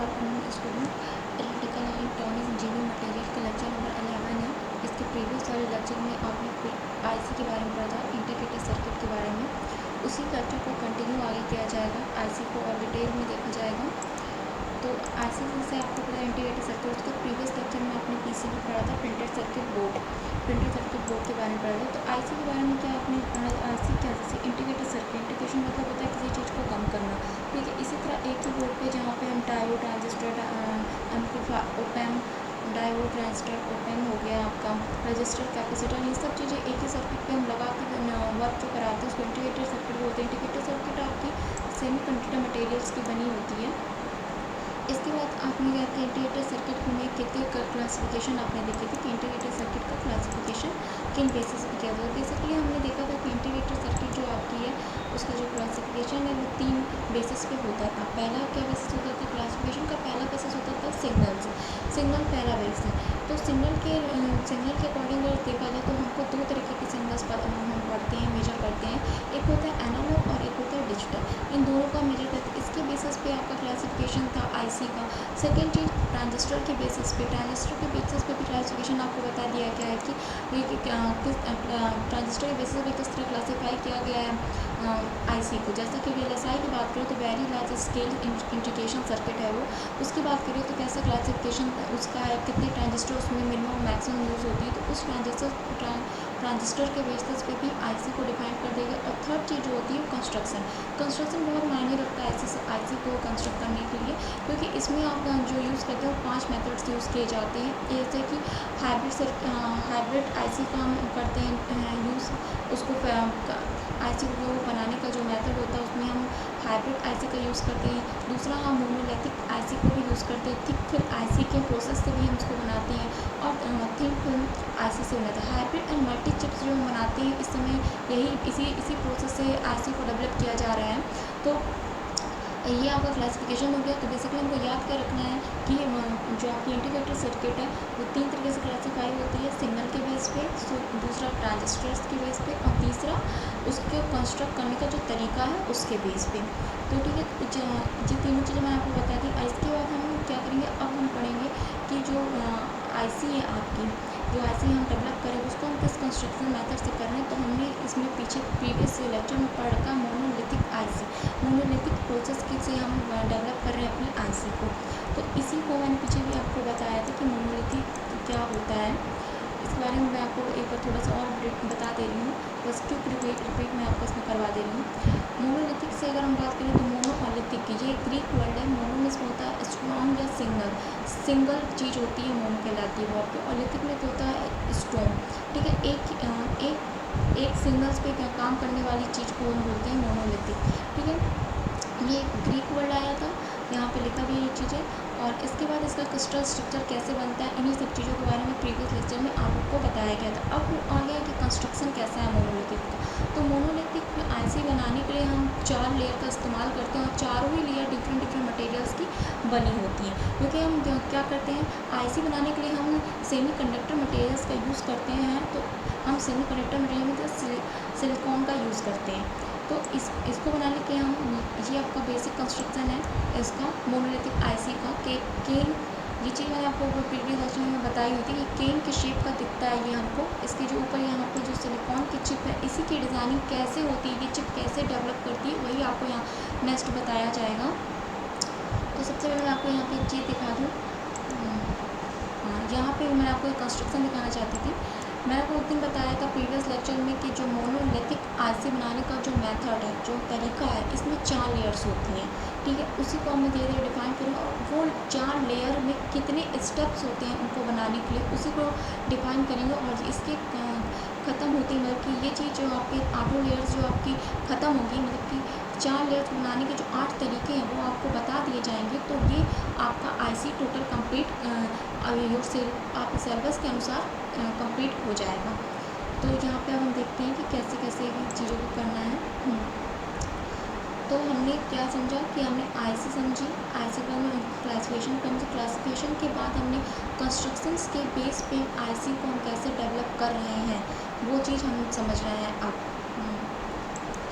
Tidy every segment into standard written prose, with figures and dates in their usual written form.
नमस्कार student, electrical and electronics engineering material का lecture number 11 है। इसके प्रीवियस वाले लेक्चर में आपने आईसी के बारे में पढ़ा था, इंटीग्रेटेड सर्किट के बारे में। उसी लेक्चर को कंटिन्यू आगे किया जाएगा, आईसी को और डिटेल में देखा जाएगा। तो आईसी से आपको पता है इंटीग्रेटेड सर्किट, उसके प्रीवियस लेक्चर में आपने पीसीबी पढ़ा था, प्रिंटेड सर्किट बोर्ड के बारे में पढ़ा था। तो आईसी के बारे में क्या आपने पढ़ा, आईसी क्या, जैसे इंटीग्रेटेड सर्किट, इंटीग्रेशन मतलब होता है किसी चीज़ को कम करना, ठीक है। इसी तरह एक ही बोर्ड पे जहाँ पे हम diode, transistor, amplifier, op-amp, diode, transistor, op-amp हो गया आपका, रजिस्टर, कैपेसिटर, ये सब चीज़ें एक ही सर्किट पे हम लगा के वर्क जो कराते हैं उसको इंटीग्रेटेड सर्किट बोलते हैं। इंटीग्रेटेड सर्किट आपकी सेमी कंडक्टर मटेरियल्स की बनी होती है। इसके बाद आपने क्या किया, इंटीग्रेटेड सर्किट में कितने क्लासिफिकेशन आपने देखी थी कि इंटीग्रेटेड सर्किट का क्लासिफिकेशन किन बेसिस पे किया था। बेसिकली हमने देखा था कि इंटीग्रेटेड सर्किट जो आपकी है उसका जो क्लासिफिकेशन है वो 3 बेसिस पे होता था। पहला क्या बेसिस होता था, क्लासिफिकेशन का पहला बेसिस होता था सिग्नल से, सिग्नल पहला बेस है। तो सिग्नल के अकॉर्डिंग अगर देखा जाए तो हमको 2 तरीके के सिग्नल्स हम पढ़ते हैं, मेजर करते हैं। एक होता है एनालॉग और एक होता है डिजिटल। इन दोनों का मेजर करते हैं। इसके बेसिस पे आपका क्लासिफिकेशन था आईसी का। सेकेंड चीज़ ट्रांजिस्टर के बेसिस पे भी क्लासिफिकेशन आपको बता दिया गया है कि ट्रांजिस्टर के बेसिस पे किस तरह क्लासीफाई किया गया है आईसी को। जैसा कि वीएलएसआई की बात करें तो very large scale integration circuit है वो। उसकी बात करें तो कैसा क्लासिफिकेशन उसका है, कितने ट्रांजिस्टर उसमें मिनिमम मैक्सिमम यूज़ होती है, तो उस ट्रांजिस्टर के बेसिस पे भी आईसी को डिफाइन कर देगा। और थर्ड चीज़ जो होती है कंस्ट्रक्शन बहुत मायने रखता है आईसी को कंस्ट्रक्ट करने के लिए, क्योंकि इसमें आप जो यूज़ करते हैं वो 5 मेथड्स यूज़ किए जाते हैं। जैसे कि हाइब्रिड आईसी का हम करते हैं यूज़, उसको आईसी को बनाने का जो मेथड होता है उसमें हम हाइब्रिड आईसी का यूज़ करते हैं। दूसरा हम मोनोलिथिक आईसी को भी यूज़ करते हैं, थिक फिल्म आईसी के प्रोसेस से भी हम उसको बनाते हैं, और थिन फिल्म आईसी से बनाते हैं। हाइब्रिड एंड मल्टी चिप्स जो हम बनाते हैं इस समय इसी प्रोसेस से आईसी को डेवलप किया जा रहा है। तो ये आपका क्लासिफिकेशन हो गया। तो बेसिकली हमको याद क्या रखना है कि जो आपकी इंटीग्रेटेड सर्किट है वो 3 तरीके से क्लासीफाई होती है, सिग्नल के बेस पे, दूसरा ट्रांजिस्टर्स के बेस पे, और तीसरा उसके कंस्ट्रक्ट करने का जो तरीका है उसके बेस पे। तो ठीक है, ये तीनों चीज़ें मैंने आपको बता दी। इसके बाद हम क्या करेंगे, अब हम पढ़ेंगे कि जो आईसी है आपकी, जो आईसी हम डेवलप करें उसको हम किस कंस्ट्रक्शन मेथड से कर रहे हैं। तो हमने इसमें पीछे प्रीवियस लेक्चर में पढ़ रखा मोनोलिथिक आईसी, मोनोलिथिक प्रोसेस से हम डेवलप कर रहे हैं अपनी आईसी को। तो इसी को मैंने पीछे भी आपको बताया था कि मोनोलिथिक क्या होता है। इसके बारे में मैं आपको एक बार थोड़ा सा और बता दे रही हूँ, बस क्योंकि रिपीट मैं आपको इसमें करवा दे रही हूँ। मोनोलिथिक से अगर हम बात करें तो मोनो और लिथिक, ये ग्रीक वर्ड है। मोनो में होता है स्ट्रॉन्ग या सिंगल चीज़ होती है मोनो कहलाती है वो आपको, और लिथिक में तो होता है स्ट्रॉन्ग, ठीक है। एक सिंगल्स पे काम करने वाली चीज़ को हम बोलते हैं मोनोलिथिक, ठीक है। ये ग्रीक वर्ड आया था, यहाँ पे लिखा भी ये चीज़ें। और इसके बाद इसका क्रिस्टल स्ट्रक्चर कैसे बनता है, इन्हीं सब चीज़ों के बारे में प्रीवियस लेक्चर में आपको बताया गया था। अब आ गया कि कंस्ट्रक्शन कैसा है मोनोलिथिक का। तो मोनोलिथिक आईसी बनाने के लिए हम 4 लेयर का इस्तेमाल करते हैं, और चारों ही लेयर डिफरेंट मटेरियल्स की बनी होती हैं। क्योंकि हम क्या करते हैं, आईसी बनाने के लिए हम सेमी कंडक्टर मटेरियल्स का यूज़ करते हैं। तो हम सेमी कंडक्टर मटेरियल में सिलिकॉन का यूज़ करते हैं। तो इसको बनाने के हम, ये आपका बेसिक कंस्ट्रक्शन है इसका मोनोलिथिक आईसी का। केन, ये चीज़ मैंने आपको प्रीवियस लेक्चर में बताई हुई थी कि केन के शेप का दिखता है ये हमको। इसके जो ऊपर यहाँ पे जो सिलिकॉन की चिप है, इसी की डिज़ाइनिंग कैसे होती है, ये चिप कैसे डेवलप करती है, वही आपको यहाँ नेक्स्ट बताया जाएगा। तो सबसे पहले मैं आपको यहाँ पे एक चीज़ दिखा दूँ। यहाँ पे मैं आपको कंस्ट्रक्शन दिखाना चाहती थी। मैंने आपको उस दिन बताया था प्रीवियस लेक्चर में कि जो मोनोलिथिक आईसी बनाने का जो मेथड है, जो तरीका है, इसमें 4 लेयर्स होती हैं, ठीक है। उसी को हमें धीरे धीरे डिफाइन करें, और वो 4 लेयर में कितने स्टेप्स होते हैं उनको बनाने के लिए, उसी को डिफाइन करेंगे। और इसके ख़त्म होती है, मतलब कि ये चीज़ जो आपके 8 लेयर्स जो आपकी ख़त्म होगी, मतलब कि 4 लेयर्स बनाने के जो 8 तरीके हैं वो आपको बता दिए जाएंगे। तो ये आपका आईसी टोटल कंप्लीट आप सिलेबस के अनुसार कंप्लीट हो जाएगा। तो यहाँ पे अब हम देखते हैं कि कैसे कैसे चीज़ों को करना है। तो हमने क्या समझा कि हमने आईसी समझी, आईसी का हम क्लासिफिकेशन के बाद हमने कंस्ट्रक्शंस के बेस पे आईसी को हम कैसे डेवलप कर रहे हैं वो चीज़ हम समझ रहे हैं अब।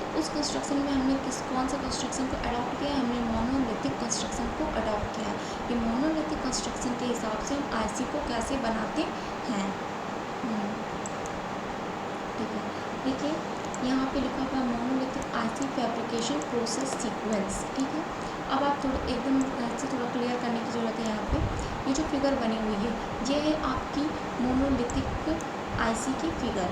तो उस कंस्ट्रक्शन में हमने कौन सा कंस्ट्रक्शन को अडॉप्ट किया है, हमने मोनोलिथिक कंस्ट्रक्शन को अडॉप्ट किया है। कि मोनोलिथिक कंस्ट्रक्शन के हिसाब से हम आईसी को कैसे बनाते हैं। ठीक है, देखिए यहाँ पे लिखा हुआ monolithic IC fabrication process sequence. ठीक है, अब आप थोड़ा एकदम ऐसे थोड़ा क्लियर करने की ज़रूरत है। यहाँ पे ये जो फिगर बनी हुई है ये है आपकी मोनोलिथिक आईसी की फिगर।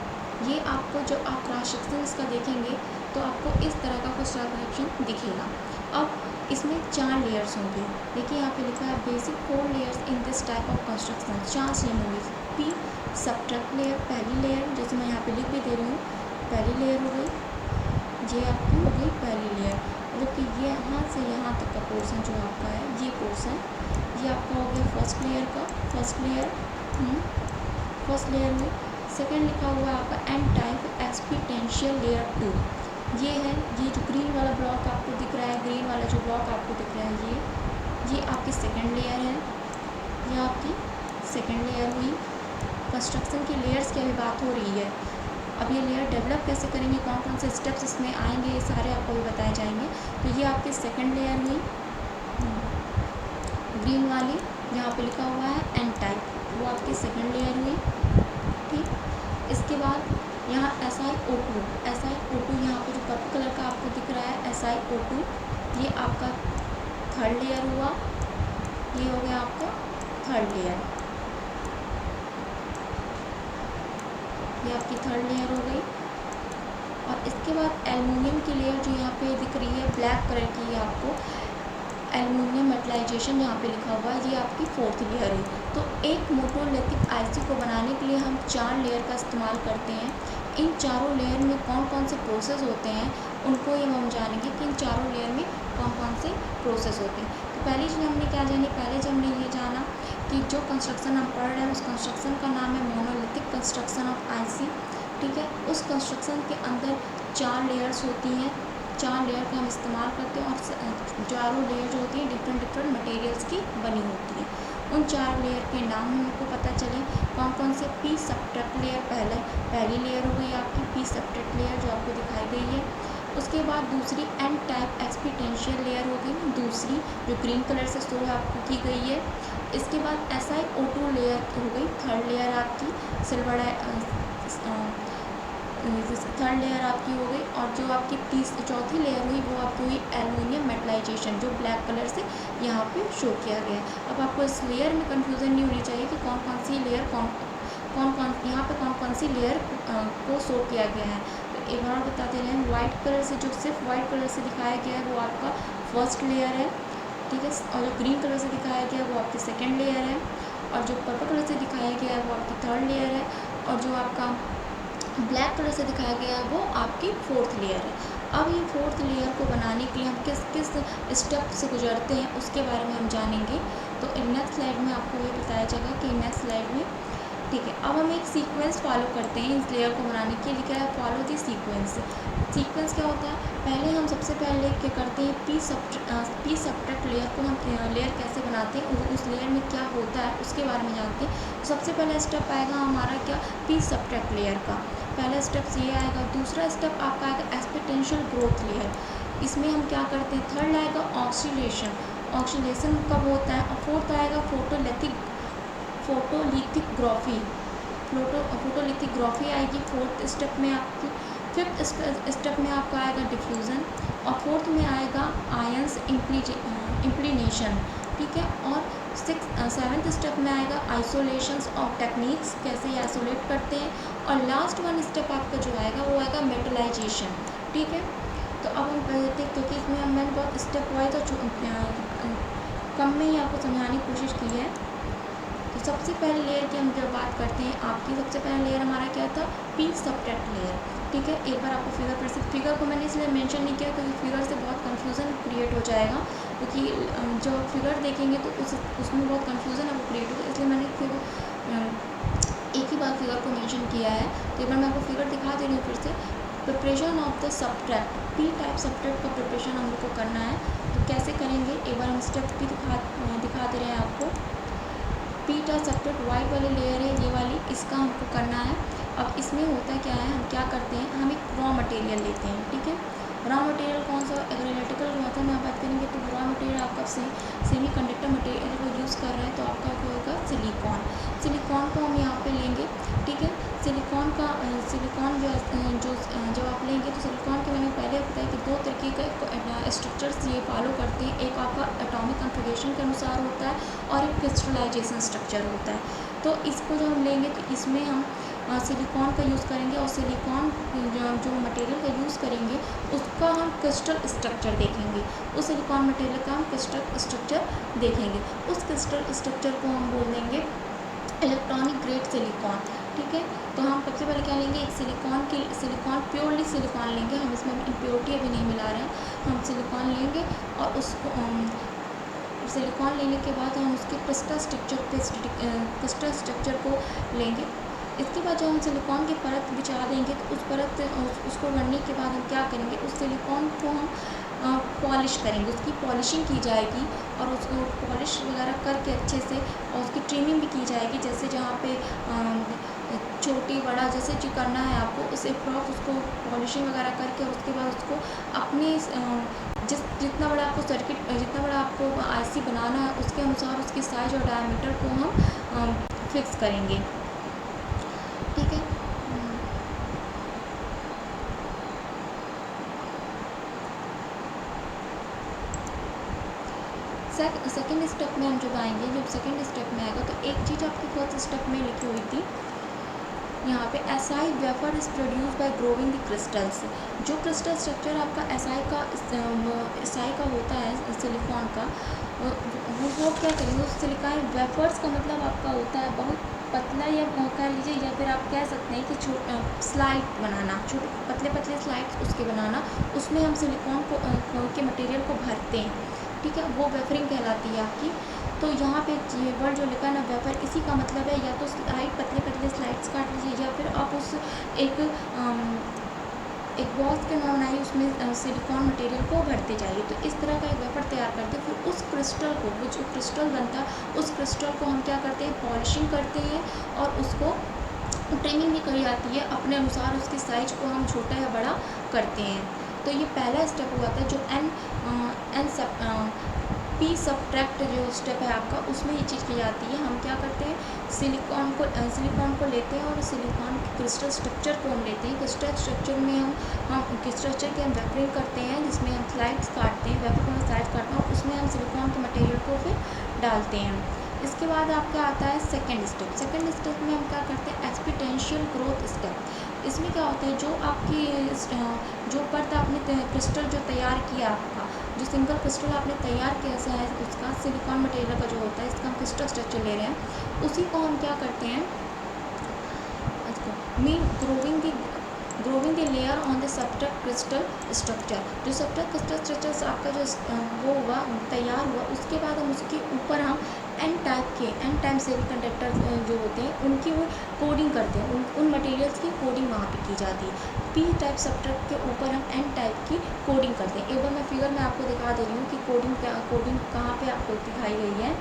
ये आपको जो आप क्रॉस सेक्शन इसका देखेंगे तो आपको इस तरह का कुछ सेक्शन दिखेगा। अब इसमें 4 लेयर्स होंगे। देखिए यहाँ पे लिखा है basic 4 layers in this type of construction. 4 same होंगे। पी सबट्रैक्ट लेयर, पहली लेयर, जैसे मैं यहाँ पे लिख भी दे रही हूँ, पहली लेयर हो गई, ये आपकी हो गई पहली लेयर। जबकि ये यहाँ से यहाँ तक का पोर्शन जो आपका है ये पोर्शन ये आपका हो गया फर्स्ट लेयर का, फर्स्ट लेयर में। सेकेंड लिखा हुआ है आपका एन टाइप एक्सपीटेंशियल लेयर 2। ये है, ये जो ग्रीन वाला ब्लॉक आपको दिख रहा है, ग्रीन वाला जो ब्लॉक आपको दिख रहा है ये आपकी सेकेंड लेयर है। ये आपकी सेकेंड लेयर हुई। कंस्ट्रक्शन की लेयर्स की अभी बात हो रही है। अब ये लेयर डेवलप कैसे करेंगे, कौन कौन से स्टेप्स इसमें आएंगे, ये सारे आपको भी बताए जाएंगे। तो ये आपकी सेकंड लेयर हुई ग्रीन वाली, यहाँ पे लिखा हुआ है एन टाइप, वो आपकी सेकंड लेयर हुई। ठीक, इसके बाद यहाँ SiO2 यहाँ पे जो पर्पल कलर का आपको दिख रहा है SiO2, ये आपका थर्ड लेयर हुआ। ये हो गया आपका थर्ड लेयर, ये आपकी थर्ड लेयर हो गई। और इसके बाद एल्युमिनियम की लेयर जो यहाँ पे दिख रही है ब्लैक कलर की, ये आपको एल्युमिनियम मेटलाइजेशन यहाँ पे लिखा हुआ है, ये आपकी फोर्थ लेयर है। तो एक मोनोलिथिक आईसी को बनाने के लिए हम 4 लेयर का इस्तेमाल करते हैं। इन चारों लेयर में कौन कौन से प्रोसेस होते हैं उनको ये हम जानेंगे कि इन चारों लेयर में कौन कौन से प्रोसेस होते हैं। तो पहली चीज़ हमने क्या जानी, पहले जब हमने ये जाना कि जो कंस्ट्रक्शन हम पढ़ रहे हैं उस कंस्ट्रक्शन का नाम है मोनोलिथिक कंस्ट्रक्शन ऑफ आईसी। ठीक है, उस कंस्ट्रक्शन के अंदर 4 लेयर्स होती हैं। 4 लेयर का हम इस्तेमाल करते हैं और चारों लेयर जो होती हैं डिफरेंट मटेरियल्स की बनी होती है। उन 4 लेयर के नाम हमको पता चले कौन कौन से। पी सबट्रैक्ट लेयर पहली लेयर हो गई आपकी पी सबट्रैक्ट लेयर जो आपको दिखाई गई है। उसके बाद दूसरी एन टाइप एक्सपीटेंशियल लेयर हो गई दूसरी, जो ग्रीन कलर से शो आपको की गई है। इसके बाद SiO2 लेयर हो गई थर्ड लेयर आपकी, सिल्वर थर्ड लेयर आपकी हो गई। और जो आपकी चौथी लेयर हुई वो आपकी हुई एल्युमिनियम मेटलाइजेशन, जो ब्लैक कलर से यहाँ पे शो किया गया है। अब आपको इस लेयर में कंफ्यूजन नहीं होनी चाहिए कि कौन कौन सी लेयर यहाँ पे कौन कौन सी लेयर को शो किया गया है। तो एक बार बताते हैं, वाइट कलर से जो सिर्फ वाइट कलर से दिखाया गया है वो आपका फर्स्ट लेयर है। ठीक है, और जो ग्रीन कलर से दिखाया गया है वो आपकी सेकेंड लेयर है। और जो पर्पल कलर से दिखाया गया है वो आपकी थर्ड लेयर है। और जो आपका ब्लैक कलर से दिखाया गया है वो आपकी फोर्थ लेयर है। अब ये फोर्थ लेयर को बनाने के लिए हम किस किस स्टेप से गुजरते हैं उसके बारे में हम जानेंगे। तो नेक्स्ट स्लाइड में आपको ये बताया जाएगा कि नेक्स्ट स्लाइड में। ठीक है, अब हम एक सीक्वेंस फॉलो करते हैं इस लेयर को बनाने के लिए। क्या है, फॉलो दी सीक्वेंस। सीक्वेंस क्या होता है, पहले हम सबसे पहले क्या करते हैं, पी सबट्रैक्ट लेयर को हम लेयर कैसे बनाते हैं, उस लेयर में क्या होता है उसके बारे में जानते हैं। सबसे पहला स्टेप आएगा हमारा क्या, पी सबट्रैक्ट लेयर का पहला स्टेप ये आएगा। दूसरा स्टेप आपका आएगा एक्सपोनेंशियल ग्रोथ लेयर। इसमें हम क्या करते हैं, थर्ड आएगा ऑक्सीडेशन कब होता है। और फोर्थ आएगा फोटोलिथिग्राफी आएगी फोर्थ स्टेप में आपकी। फिफ्थ स्टेप में आपका आएगा डिफ्यूज़न। और फोर्थ में आएगा आयंस इम्प्लीनेशन। ठीक है, और सेवन्थ स्टेप में आएगा आइसोलेशंस और टेक्निक्स, कैसे ये आइसोलेट करते हैं। और लास्ट वन स्टेप आपका जो आएगा वो आएगा मेटलाइजेशन। ठीक है, तो अब हम कहते हैं क्योंकि इसमें मैंने बहुत स्टेप वाइज और कम में ही आपको समझाने की कोशिश की है। तो सबसे पहले लेयर की हम जब बात करते हैं, आपकी सबसे पहला लेयर हमारा क्या था, पी सबट्रैक्ट लेयर। ठीक है, एक बार आपको फिगर को मैंने इसलिए मेंशन नहीं किया क्योंकि फिगर से बहुत कंफ्यूजन क्रिएट हो जाएगा। क्योंकि जो फिगर देखेंगे तो उसमें बहुत कंफ्यूजन है वो क्रिएट होगा, इसलिए मैंने एक ही बार फिगर को मेंशन किया है। तो एक बार मैं आपको फिगर दिखा दे रही हूँ फिर से। Preparation of the subtract, P type subtract का प्रिपरेशन हम लोग को करना है। तो कैसे करेंगे, एक बार हम स्टेप भी दिखा दे रहे हैं आपको। पी टाइप सबट्रैक्ट वाइट वाली लेयर है ये वाली, इसका हमको करना है। अब इसमें होता क्या है, हम क्या करते हैं, हम एक रॉ मटेरियल लेते हैं। ठीक है, रॉ मटेरियल कौन सा, एनालिटिकल मेथड में आप बात करेंगे तो रॉ मटेरियल आपका सेमी कंडक्टर मटेरियल को यूज़ कर रहे हैं तो आपका क्या होगा, सिलिकॉन। सिलिकॉन को हम यहाँ पे लेंगे, ठीक है। सिलिकॉन जो जब आप लेंगे तो सिलिकॉन के मैंने पहले बताया कि दो तरीके का स्ट्रक्चर्स ये फॉलो करते हैं, एक आपका एटॉमिक कॉन्फ़िगरेशन के अनुसार होता है और एक क्रिस्टलाइजेशन स्ट्रक्चर होता है। तो इसको जब हम लेंगे तो इसमें हम सिलिकॉन का यूज़ करेंगे और सिलिकॉन जो मटेरियल का यूज़ करेंगे उसका हम क्रिस्टल स्ट्रक्चर देखेंगे, उस सिलिकॉन मटेरियल का हम क्रिस्टल स्ट्रक्चर देखेंगे। उस क्रिस्टल स्ट्रक्चर को हम बोल देंगे इलेक्ट्रॉनिक ग्रेड सिलिकॉन, ठीक है। तो हम सबसे पहले क्या लेंगे, एक सिलिकॉन प्योरली सिलिकॉन लेंगे, हम इसमें इम्प्योरिटी अभी नहीं मिला रहे हैं। हम सिलिकॉन लेंगे और उसको सिलिकॉन लेने के बाद हम उसके क्रिस्टल स्ट्रक्चर को लेंगे। इसके बाद जब हम सिलिकॉन की परत बिछा देंगे तो उसको भरने के बाद हम क्या करेंगे, उस सिलिकॉन को हम पॉलिश करेंगे, उसकी पॉलिशिंग की जाएगी और उसको पॉलिश वगैरह करके अच्छे से और उसकी ट्रिमिंग भी की जाएगी। जैसे जहाँ पे छोटी बड़ा जैसे जो करना है आपको, उसे प्रॉप उसको पॉलिशिंग वगैरह करके और उसके बाद उसको अपने जितना बड़ा आपको आईसी बनाना है उसके अनुसार उसकी साइज और डायमीटर को हम फिक्स करेंगे, ठीक है। सेकेंड स्टेप में हम जब आएंगे, जब सेकेंड स्टेप में आएगा तो एक चीज़ आपकी फर्स्ट स्टेप में लिखी हुई थी यहाँ पे, SI wafer is produce by growing the crystals. जो क्रिस्टल स्ट्रक्चर आपका एसआई का होता है सिलिकॉन का, वो क्या करेंगे, उस सिलिकॉन वेफर्स का मतलब आपका होता है बहुत पतला, या कह लीजिए, या फिर आप कह सकते हैं कि स्लाइड बनाना, छोटे पतले स्लाइड्स उसके बनाना, उसमें हम सिलिकॉन के मटेरियल को भरते हैं, ठीक है। वो वेफरिंग कहलाती है आपकी। तो यहाँ पे ये वर्ड जो लिखा है ना वेफर, इसी का मतलब है या तो स्लाइड पतले स्लाइड्स काट लीजिए या फिर आप उस एक बॉक्स के नाम बनाइए, उसमें सिलिकॉन मटेरियल को भरते जाइए। तो इस तरह का एक वेफर तैयार करते हैं। फिर उस क्रिस्टल को, वो जो क्रिस्टल बनता है उस क्रिस्टल को हम क्या करते हैं, पॉलिशिंग करते हैं और उसको ट्रिमिंग भी करी जाती है, अपने अनुसार उसकी साइज को हम छोटा या बड़ा करते हैं। तो ये पहला स्टेप हुआ था जो पी सब्ट्रैक्ट जो स्टेप है आपका, उसमें ये चीज़ की जाती है। हम क्या करते हैं, सिलिकॉन को लेते हैं और सिलिकॉन के क्रिस्टल स्ट्रक्चर को हम लेते हैं। क्रिस्टल स्ट्रक्चर में हम स्ट्रक्चर की हम वेफरिंग करते हैं, जिसमें हम स्लाइड्स काटते हैं, वेफर को स्लाइड्स काटते हैं और उसमें हम सिलिकॉन के मटेरियल को फिर डालते हैं। इसके बाद आपका आता है सेकेंड स्टेप। सेकेंड स्टेप में हम क्या करते हैं, एक्सपोनेंशियल ग्रोथ स्टेप। इसमें क्या होता है, जो आपकी जो परत आपने क्रिस्टल जो तैयार किया, आपका जो सिंगल क्रिस्टल आपने तैयार किया है उसका सिलिकॉन मटेरियल का जो होता है, इसका हम क्रिस्टल स्ट्रक्चर ले रहे हैं, उसी को हम क्या करते हैं, growing the layer on the subtract crystal structure. जो सब्ट्रैक्ट क्रिस्टल स्ट्रक्चर आपका जो वो हुआ तैयार हुआ, उसके बाद हम उसके ऊपर हम एन टाइप सेमीकंडक्टर जो होते हैं उनकी वो कोडिंग करते हैं, उन मटेरियल्स की कोडिंग वहाँ पे की जाती है। पी टाइप सब्ट्रैक्ट के ऊपर हम एन टाइप की कोडिंग करते हैं। एक बार मैं फिगर में आपको दिखा दे रही हूँ कि कोडिंग कहाँ पे आपको दिखाई गई है।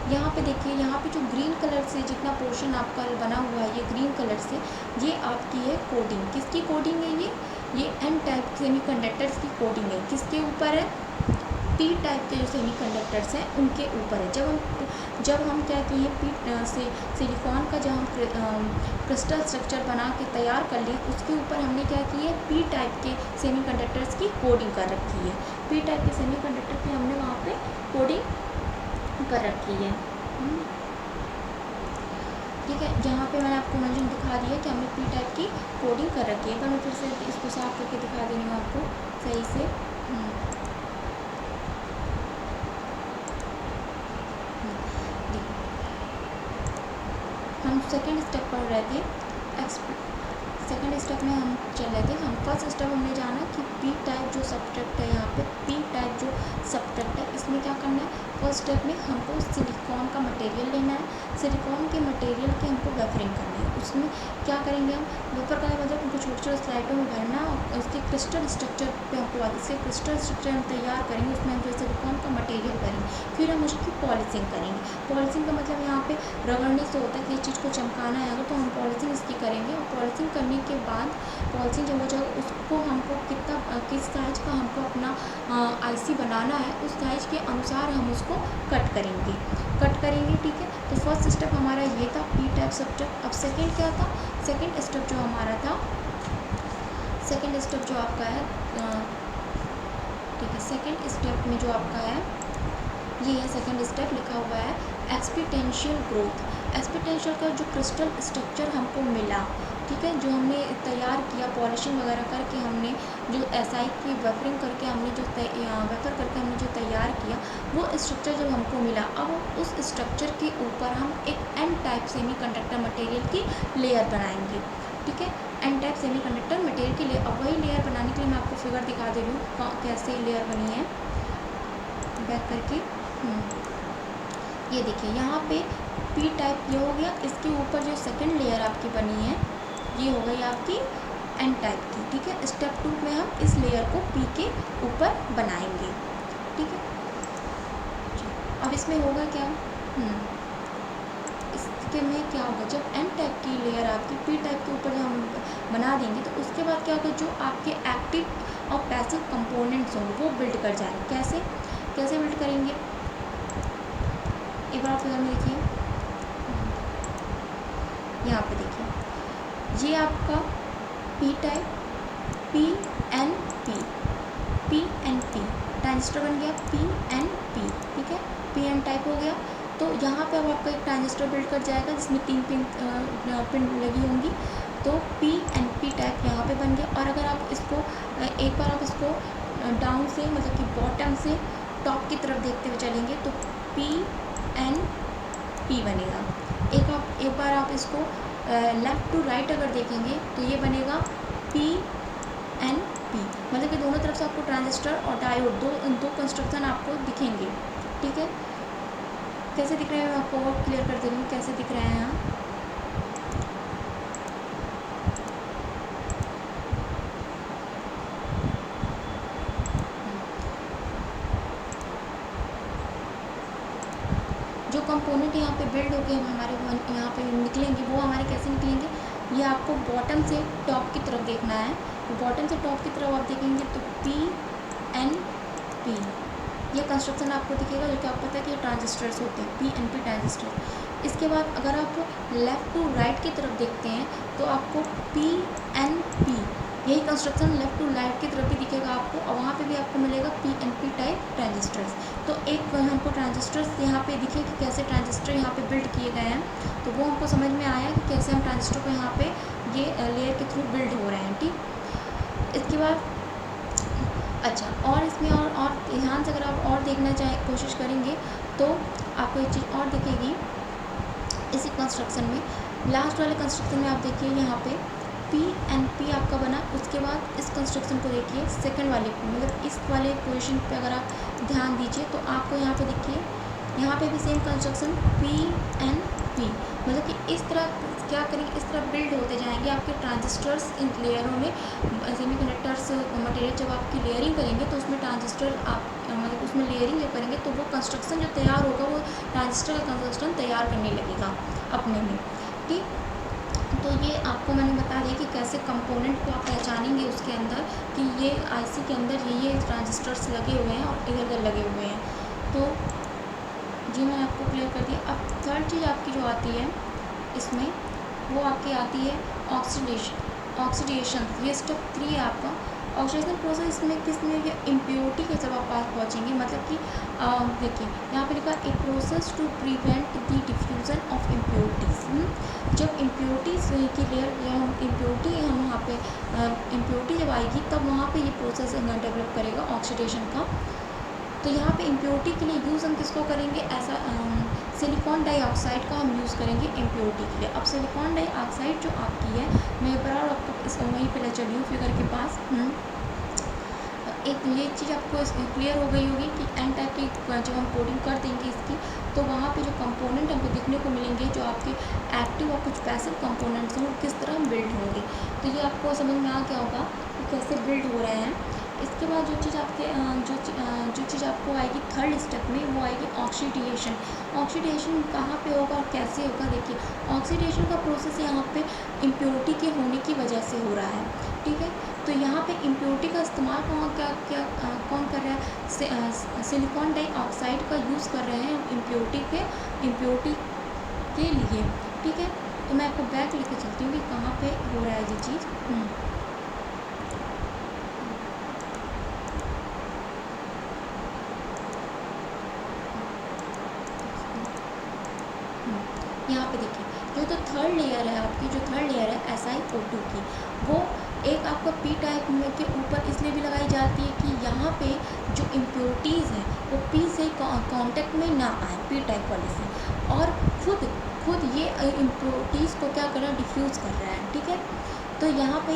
यहाँ पे देखिए, यहाँ पे जो ग्रीन कलर से जितना पोर्शन आपका बना हुआ है, ये ग्रीन कलर से, ये आपकी है कोडिंग। किसकी कोडिंग है ये एन टाइप सेमीकंडक्टर्स की कोडिंग है। किसके ऊपर है, पी टाइप के जो सेमीकंडक्टर्स हैं उनके ऊपर है। जब हम क्या किए, सिलिकॉन का जब हम क्रिस्टल स्ट्रक्चर बना के तैयार कर लिए, उसके ऊपर हमने क्या किया है, पी टाइप के सेमीकंडक्टर्स की कोडिंग कर रखी है। पी टाइप के सेमीकंडक्टर की हमने वहाँ पे कोडिंग कर रखी है, ठीक है। जहाँ पे मैंने आपको मेंशन दिखा दिया कि हमने पी टाइप की कोडिंग कर रखी है। पर मैं फिर से इसको साफ करके दिखा दे रही हूँ आपको सही से। हम सेकेंड स्टेप पढ़ रहे थे, सेकेंड स्टेप में हम चल रहे थे। हम फर्स्ट स्टेप हमने जाना कि पी टाइप जो सब्ट्रैक्ट है, यहाँ पे पी टाइप जो सब्ट्रैक्ट है, इसमें क्या करना है, फर्स्ट स्टेप में हमको सिलिकॉन का मटेरियल लेना है। सिलिकॉन के मटेरियल की हमको वेफरिंग करनी है। उसमें क्या करेंगे हम, वेफर का मतलब उनको छोटे छोटे स्लाइडों में भरना और उसके क्रिस्टल स्ट्रक्चर पे हमको इसके क्रिस्टल स्ट्रक्चर हम तैयार करेंगे, उसमें हम जो सिलिकॉन का मटेरियल भरेंगे, फिर हम उसकी पॉलिशिंग करेंगे। पॉलिशिंग का मतलब यहाँ पे रगड़ने से होता है कि चीज़ को चमकाना है अगर, तो हम पॉलिशिंग इसकी करेंगे और पॉलिशिंग करने के बाद पॉलिशिंग जब हो जाएगा उसको हमको किस साइज़ का हमको अपना आईसी बनाना है उस साइज़ के अनुसार हम उसको कट करेंगे। ठीक है। तो फर्स्ट स्टेप हमारा ये था पी टाइप सब्जेक्ट। अब सेकंड क्या था, सेकंड स्टेप जो हमारा था, सेकंड स्टेप जो आपका है ठीक है, सेकंड स्टेप में जो आपका है ये है सेकंड स्टेप लिखा हुआ है एक्सपोनेंशियल ग्रोथ। एक्सपोनेंशियल का जो क्रिस्टल स्ट्रक्चर हमको मिला, ठीक है, जो हमने तैयार किया पॉलिशिंग वगैरह करके, हमने जो एसआई की वेफरिंग करके हमने जो वेफर करके हमने जो तैयार किया वो स्ट्रक्चर जब हमको मिला, अब उस स्ट्रक्चर के ऊपर हम एक एन टाइप सेमीकंडक्टर मटेरियल की लेयर बनाएंगे। ठीक है, एन टाइप सेमीकंडक्टर मटेरियल की लेयर। अब वही लेयर बनाने के लिए मैं आपको फिगर दिखा दे रही हूँ कैसे लेयर बनी है बैक करके। ये देखिए यहाँ पे पी टाइप ये हो गया, इसके ऊपर जो सेकंड लेयर आपकी बनी है ये हो गई आपकी एन टाइप की। ठीक है, स्टेप 2 में हम इस लेयर को पी के ऊपर बनाएंगे। ठीक है, अब इसमें होगा क्या, इसके में क्या होगा, जब एन टाइप की लेयर आपकी पी टाइप के ऊपर हम बना देंगे तो उसके बाद क्या होगा, जो आपके एक्टिव और पैसिव कंपोनेंट्स होंगे वो बिल्ड कर जाएंगे। कैसे बिल्ड करेंगे, एक बार आप फिगर में देखिए, यहाँ पे देखिए ये आपका P type P N P transistor बन गया पी एन पी। ठीक है, पी एन टाइप हो गया। तो यहाँ पे अब आपका एक ट्रांजिस्टर बिल्ड कर जाएगा जिसमें 3 पिन लगी होंगी, तो पी एन पी टाइप यहाँ पे बन गया। और अगर आप इसको एक बार आप इसको डाउन से मतलब कि बॉटम से टॉप की तरफ देखते हुए चलेंगे तो पी एन पी बनेगा। एक बार आप इसको लेफ़्ट टू राइट अगर देखेंगे तो ये बनेगा पी एन पी, मतलब कि दोनों तरफ से आपको ट्रांजिस्टर और डायोड दो कंस्ट्रक्शन आपको दिखेंगे। ठीक है, कैसे दिख रहे हैं मैं आपको और क्लियर कर दे रही हूँ कैसे दिख रहे हैं यहाँ। जो कंपोनेंट यहाँ पे बिल्ड होके हमारे यहाँ पे निकलेंगे वो हमारे कैसे निकलेंगे, ये आपको बॉटम से टॉप की तरफ देखना है। तो बॉटम से टॉप की तरफ आप देखेंगे तो पी एन पी ये कंस्ट्रक्शन आपको दिखेगा, जो कि आपको पता है कि ये ट्रांजिस्टर्स होते हैं पी एन पी ट्रांजिस्टर। इसके बाद अगर आप लेफ़्ट टू राइट की तरफ देखते हैं तो आपको पी एन पी यही कंस्ट्रक्शन लेफ़्ट टू राइट की तरफ भी दिखेगा आपको, और वहाँ पे भी आपको मिलेगा P N P type transistors. तो एक हमको ट्रांजिस्टर्स यहाँ पे दिखे कि कैसे ट्रांजिस्टर यहाँ पे बिल्ड किए गए हैं, तो वो हमको समझ में आया कि कैसे हम ट्रांजिस्टर को यहाँ पे ये लेयर के थ्रू बिल्ड हो रहे हैं। ठीक, इसके बाद अच्छा, और इसमें और ध्यान से अगर आप और देखना कोशिश करेंगे तो आपको एक चीज़ और दिखेगी इसी कंस्ट्रक्शन में। लास्ट वाले कंस्ट्रक्शन में आप देखिए यहाँ पे पी एन पी आपका बना। उसके बाद इस कंस्ट्रक्शन को देखिए सेकंड वाले को, मतलब इस वाले पोजीशन पे अगर आप ध्यान दीजिए तो आपको यहाँ पे देखिए यहाँ पे भी same construction P N P, मतलब कि इस तरह क्या करेंगे, इस तरह बिल्ड होते जाएंगे आपके ट्रांजिस्टर्स इन लेयरों में। सेमीकंडक्टर्स मटेरियल जब आपकी लेयरिंग करेंगे तो उसमें ट्रांजिस्टर आप मतलब उसमें लेयरिंग जब करेंगे तो वो कंस्ट्रक्शन जो तैयार होगा वो ट्रांजिस्टर का कंस्ट्रक्शन तैयार करने लगेगा अपने में। ठीक, तो ये आपको मैंने बता दिया कि कैसे कंपोनेंट को आप पहचानेंगे उसके अंदर कि ये आईसी के अंदर ये ट्रांजिस्टर्स लगे हुए हैं और इधर लगे हुए हैं। तो जी मैंने आपको क्लियर कर दिया। अब थर्ड चीज़ आपकी जो आती है इसमें वो आपकी आती है ऑक्सीडेशन। ये स्टेप 3 है आपका ऑक्सीडेशन प्रोसेस में। किसमें ये इम्प्योरिटी के जब आप पास पहुँचेंगे, मतलब कि देखिए यहाँ पे लिखा a process to prevent the diffusion of impurities. जब इम्प्योरिटीज़ की लेयर या इम्प्योरिटी हम वहाँ पे इम्प्योरिटी जब आएगी तब वहाँ पे ये प्रोसेस डेवलप करेगा ऑक्सीडेशन का। तो यहाँ पे इम्प्योरिटी के लिए यूज़ हम किसको करेंगे, ऐसा सिलिकॉन डाइऑक्साइड का हम यूज़ करेंगे इम्प्योरिटी के लिए। अब सिलिकॉन डाइऑक्साइड जो आपकी है, मैं एक बार और आपको इसको वहीं पे ले चली हूँ फिगर के पास। एक ये चीज़ आपको क्लियर हो गई होगी कि एन टाइप की जब हम कोडिंग कर देंगे इसकी तो वहाँ पे जो कंपोनेंट हमको देखने को मिलेंगे, जो आपके एक्टिव और कुछ पैसिव कंपोनेंट्स हैं वो किस तरह बिल्ड होंगे। तो ये आपको समझ में आ गया होगा कि कैसे बिल्ड हो रहे हैं। इसके बाद जो चीज़ आपके जो चीज़ आपको आएगी थर्ड स्टेप में, वो आएगी ऑक्सीडेशन। ऑक्सीडेशन कहाँ पे होगा और कैसे होगा? देखिए, ऑक्सीडेशन का प्रोसेस यहाँ पे इम्प्योरिटी के होने की वजह से हो रहा है, ठीक है। तो यहाँ पे इम्प्योरिटी का इस्तेमाल कौन कर रहा है? सिलिकॉन डाइऑक्साइड का यूज़ कर रहे हैं इम्प्योरिटी के लिए, ठीक है। तो मैं आपको बैक लेके चलती हूँ कि कहाँ पे हो रहा है ये चीज़। यहाँ पे देखिए, जो थर्ड लेयर है आपकी, जो थर्ड लेयर है SiO2 की, वो एक आपका पी टाइप में के ऊपर इसलिए भी लगाई जाती है कि यहाँ पे जो इम्प्योरिटीज़ हैं वो पी से कांटेक्ट में ना आए, पी टाइप वाले से, और खुद ये इम्प्योरिटीज़ को क्या कर रहा है? डिफ्यूज़ कर रहा है, ठीक है। तो यहाँ पे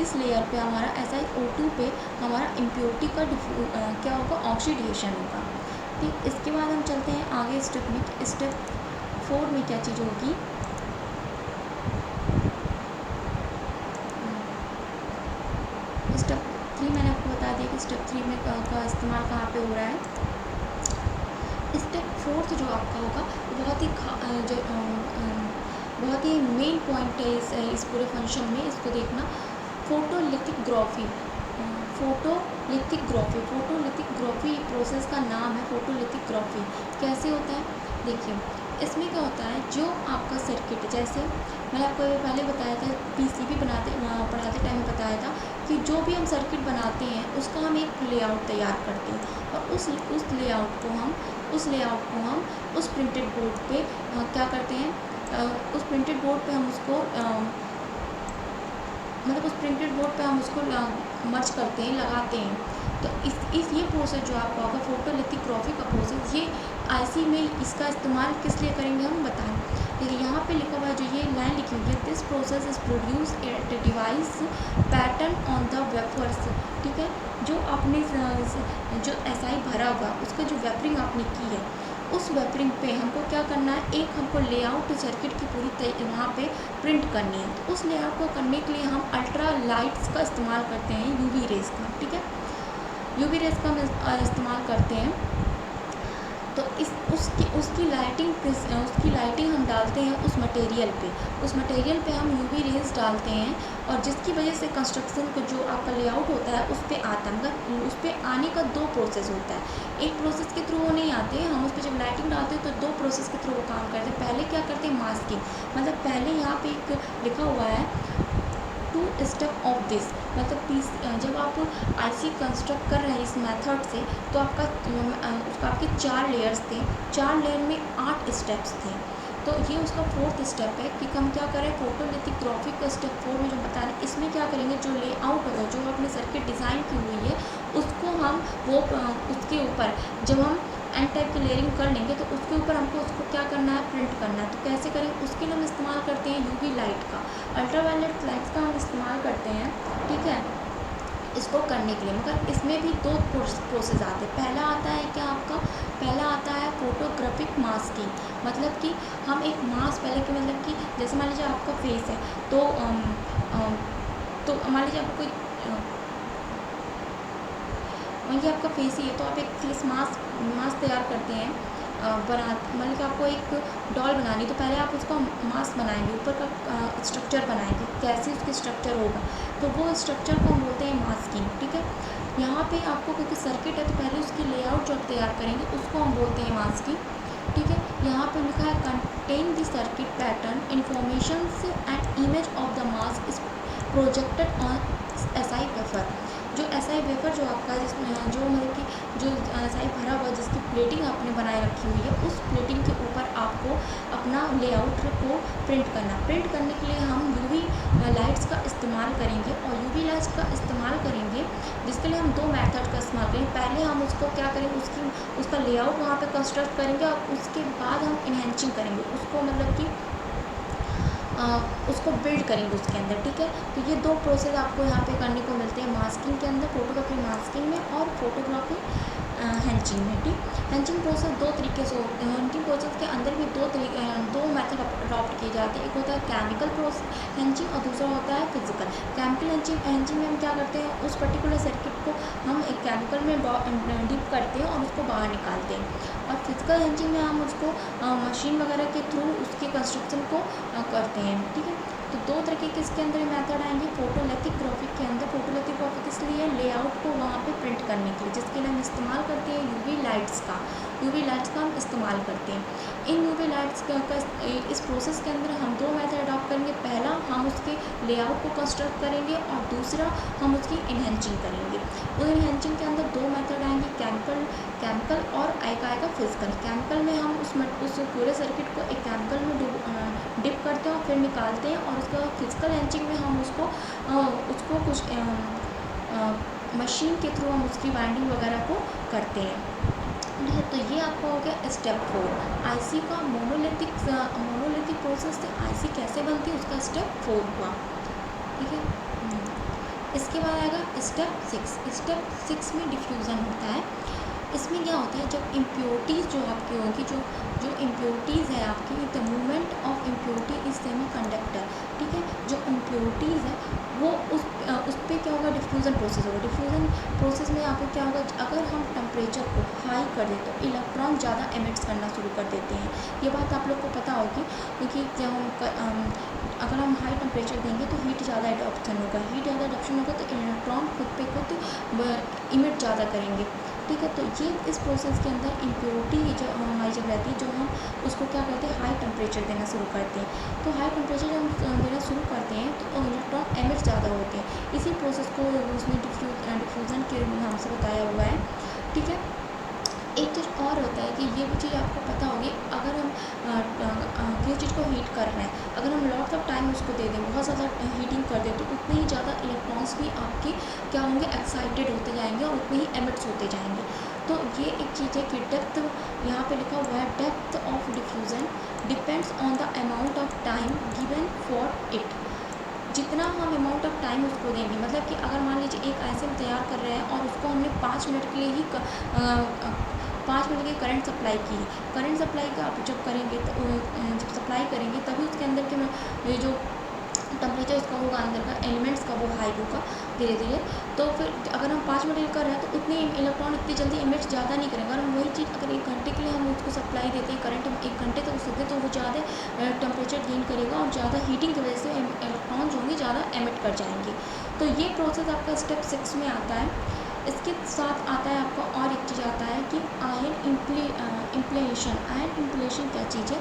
इस लेयर पे हमारा SiO2 पे हमारा इम्प्योरिटी का क्या होगा? ऑक्सीडेशन होगा, ठीक। इसके बाद हम चलते हैं आगे स्टेप में। स्टेप 4 में क्या चीज़ होगी? स्टेप 3 मैंने आपको बता दिया कि स्टेप 3 में का इस्तेमाल कहाँ पे हो रहा है। स्टेप 4 जो आपका होगा बहुत ही मेन पॉइंट है इस पूरे फंक्शन में, इसको देखना। फोटोलिथोग्राफी प्रोसेस का नाम है फोटोलिथोग्राफी। कैसे होता है? देखिए, इसमें क्या होता है, जो आपका सर्किट, जैसे मैंने आपको पहले बताया था, पीसीबी पढ़ाते टाइम बताया था कि जो भी हम सर्किट बनाते हैं उसका हम एक लेआउट तैयार करते हैं, और उस लेआउट को हम उस प्रिंटेड बोर्ड पे क्या करते हैं, उस प्रिंटेड बोर्ड पे हम उसको मर्ज करते हैं, लगाते हैं। तो ये प्रोसेस जो आपका होगा फोटोलिथोग्राफी का प्रोसेस, ये आईसी में इसका इस्तेमाल किस लिए करेंगे हम बताएं। देखिए, यहाँ पे लिखा हुआ है, जो ये लाइन लिखी हुई है, this process is produce at device pattern on the wafers, ठीक है। जो आपने जो SI भरा हुआ, उसका जो वेफरिंग आपने की है, उस वेफरिंग पे हमको क्या करना है, एक हमको लेआउट सर्किट की पूरी वहाँ पे प्रिंट करनी है। तो उस लेआउट को करने के लिए हम अल्ट्रा लाइट्स का इस्तेमाल करते हैं, UV रेज़ का, ठीक है। UV रेज़ का हम इस्तेमाल करते हैं। तो उसकी लाइटिंग हम डालते हैं उस मटेरियल पे हम UV रेज़ डालते हैं, और जिसकी वजह से कंस्ट्रक्शन का जो आपका लेआउट होता है उस पर आता है। मगर उस पर आने का 2 प्रोसेस होता है। एक प्रोसेस के थ्रू वो नहीं आते, हम उस पर जब लाइटिंग डालते हैं तो 2 प्रोसेस के थ्रू वो काम करते हैं। पहले क्या करते हैं? मास्किंग, मतलब पहले यहाँ पे एक लिखा हुआ है 2 स्टेप ऑफ दिस, मतलब जब आप IC कंस्ट्रक्ट कर रहे हैं इस मेथड से, तो आपके 4 लेयर्स थे, 4 लेयर में 8 स्टेप्स थे। तो ये उसका 4th स्टेप है कि हम क्या करें, फोटोलिथोग्राफी का स्टेप 4 में जो बता रहे हैं, इसमें क्या करेंगे, जो लेआउट होगा, जो आपने सर्किट डिज़ाइन की हुई है, उसको हम उसके ऊपर जब हम एन टाइप की लेयरिंग कर लेंगे, तो उसके ऊपर हमको उसको क्या करना है, प्रिंट करना है। तो कैसे करें, उसके लिए हम इस्तेमाल करते हैं UV लाइट का, अल्ट्रावायलेट लाइट्स का हम इस्तेमाल करते हैं, ठीक है, इसको करने के लिए। मगर इसमें भी 2 प्रोसेस आते हैं। पहला आता है क्या आपका, पहला आता है फोटोग्राफिक मास्किंग, मतलब कि हम एक मास्क पहले के, मतलब कि जैसे मान लीजिए आपका फेस है, तो मान लीजिए आपको कोई ये आपका फेस ही है, तो आप एक फेस मास्क तैयार करते हैं, मतलब कि आपको एक डॉल बनानी, तो पहले आप उसका मास्क बनाएंगे, ऊपर का स्ट्रक्चर बनाएंगे, कैसे उसकी स्ट्रक्चर होगा, तो वो स्ट्रक्चर को हम बोलते हैं मास्किंग, ठीक है। यहाँ पे आपको क्योंकि सर्किट है, तो पहले उसकी लेआउट जो आप तैयार करेंगे उसको हम बोलते हैं मास्किंग, ठीक है। यहाँ पे लिखा है contain the circuit pattern information and image of the mask is projected on SI wafer. जो SI वेफर जो आपका, जिसमें जो मतलब कि जो SI भरा हुआ, जिसकी प्लेटिंग आपने बनाए रखी हुई है, उस प्लेटिंग के ऊपर आपको अपना लेआउट को प्रिंट करने के लिए हम UV लाइट्स का इस्तेमाल करेंगे, और UV लाइट्स का इस्तेमाल करेंगे जिसके लिए हम 2 मेथड का इस्तेमाल करेंगे। पहले हम उसको क्या करेंगे, उसका लेआउट वहाँ पे कंस्ट्रक्ट करेंगे, और उसके बाद हम इन्हेंसिंग करेंगे उसको, मतलब कि उसको बिल्ड करेंगे उसके अंदर, ठीक है। तो ये 2 प्रोसेस आपको यहाँ पे करने को मिलते हैं मास्किंग के अंदर, फोटोग्राफी मास्किंग में और फोटोग्राफी हैंचिंग में। ठीक, हैंचिंग प्रोसेस दो तरीके से होते हैं। हैंचिंग प्रोसेस के अंदर भी दो मेथड अडॉप्ट किए जाते हैं। एक होता है केमिकल प्रोसेस हैंचिंग और दूसरा होता है फिजिकल। केमिकल हैंचिंग में हम क्या करते हैं, उस पर्टिकुलर सर्किट को हम एक केमिकल में डिप करते हैं और उसको बाहर निकालते हैं। और फिजिकल हैंचिंग में हम उसको मशीन वगैरह के थ्रू उसके कंस्ट्रक्शन को करते हैं। ठीक है, तो दो तरीके के इसके अंदर मेथड आएंगे। फोटोलिथोग्राफी के अंदर फोटोलिथोग्राफी किस लिए, लेआउट को वहाँ पे प्रिंट करने के लिए, जिसके लिए हम इस्तेमाल करते हैं यूवी लाइट्स का हम इस्तेमाल करते हैं। इन यूवी लाइट्स का इस प्रोसेस के अंदर हम दो मेथड अडॉप्ट करेंगे। पहला हम उसके लेआउट को कंस्ट्रक्ट करेंगे और दूसरा हम उसकी इनहेंचिंग करेंगे। और इनहेंचिंग के अंदर दो मेथड आएंगे, केमिकल और एक आएगा फिजिकल। केमिकल में हम उस पूरे सर्किट को एक केमिकल में डिप करते हैं और फिर निकालते हैं। और उसका फिजिकल हैंचिंग में हम उसको कुछ मशीन के थ्रू हम उसकी वाइंडिंग वगैरह को करते हैं। ठीक है, तो ये आपका हो गया स्टेप 4 आईसी का। मोनोलिथिक प्रोसेस से आईसी कैसे बनती है उसका स्टेप 4 हुआ। ठीक है, इसके बाद आएगा स्टेप 6। स्टेप 6 में डिफ्यूज़न होता है। इसमें क्या होता है, जब इम्प्योरिटीज़ जो आपकी होगी, जो इम्प्योरिटीज़ है आपकी, the movement of impurity is semiconductor. ठीक है, जो इम्प्योरिटीज़ है वो उस पर क्या होगा, डिफ्यूज़न प्रोसेस होगा। डिफ्यूज़न प्रोसेस में यहाँ पे क्या होगा, अगर हम टेम्परेचर को हाई कर दें तो इलेक्ट्रॉन ज़्यादा एमिट्स करना शुरू कर देते हैं। ये बात आप लोग को पता होगी, क्योंकि जब अगर हम हाई टेम्परेचर देंगे तो हीट ज़्यादा एडॉप्शन होगा। हीट ज़्यादा एडॉप्शन होगा तो इलेक्ट्रॉन खुद पे खुद इमिट ज़्यादा करेंगे। ठीक है, तो ये इस प्रोसेस के अंदर इम्प्योरिटी जो हमारी जब रहती है, जो हम उसको क्या करते हैं, हाई टेम्परेचर देना शुरू करते हैं। तो हाई टेम्परेचर जब हम देना शुरू करते हैं तो इलेक्ट्रॉन एमिट ज़्यादा होते हैं। इसी प्रोसेस को उसमें डिफ्यूज़न के नाम से बताया हुआ है। ठीक है, एक चीज़ और होता है कि ये भी चीज़ आपको पता होगी, अगर हम किसी चीज़ को हीट कर रहे हैं, अगर हम लॉट्स ऑफ टाइम उसको दे दें, बहुत ज़्यादा हीटिंग कर दें, तो उतने ही ज़्यादा इलेक्ट्रॉन्स भी आपके क्या होंगे, एक्साइटेड होते जाएंगे और उतने ही एमिट्स होते जाएंगे। तो ये एक चीज़ है कि डेप्थ, यहाँ पे लिखा हुआ है depth of diffusion depends on the amount of time given for it. जितना हम अमाउंट ऑफ टाइम उसको देंगे, मतलब कि अगर मान लीजिए एक आइसम तैयार कर रहे हैं और उसको हमने 5 मिनट के लिए ही 5 मिनट की करंट सप्लाई की। करंट सप्लाई का आप जब करेंगे तो जब सप्लाई करेंगे तभी उसके अंदर के ये जो टेम्परेचर उसका होगा अंदर का एलिमेंट्स का वो हाई होगा धीरे धीरे। तो फिर अगर हम 5 मिनट कर रहे हैं तो उतने इलेक्ट्रॉन इतनी जल्दी इमिट ज़्यादा नहीं करेंगे। अगर हम वही चीज़ अगर 1 घंटे के लिए हम उसको सप्लाई देते हैं, करंट हम 1 घंटे तक उसको देते तो वो ज़्यादा टेम्परेचर गेन करेगा और ज़्यादा हीटिंग की वजह से इलेक्ट्रॉन जो होंगे ज़्यादा एमिट कर जाएंगे। तो ये प्रोसेस आपका स्टेप 6 में आता है। इसके साथ आता है आपका और एक चीज़ आता है कि आयन इम्प्लेशन। आयन इम्प्लेशन क्या चीज़ है,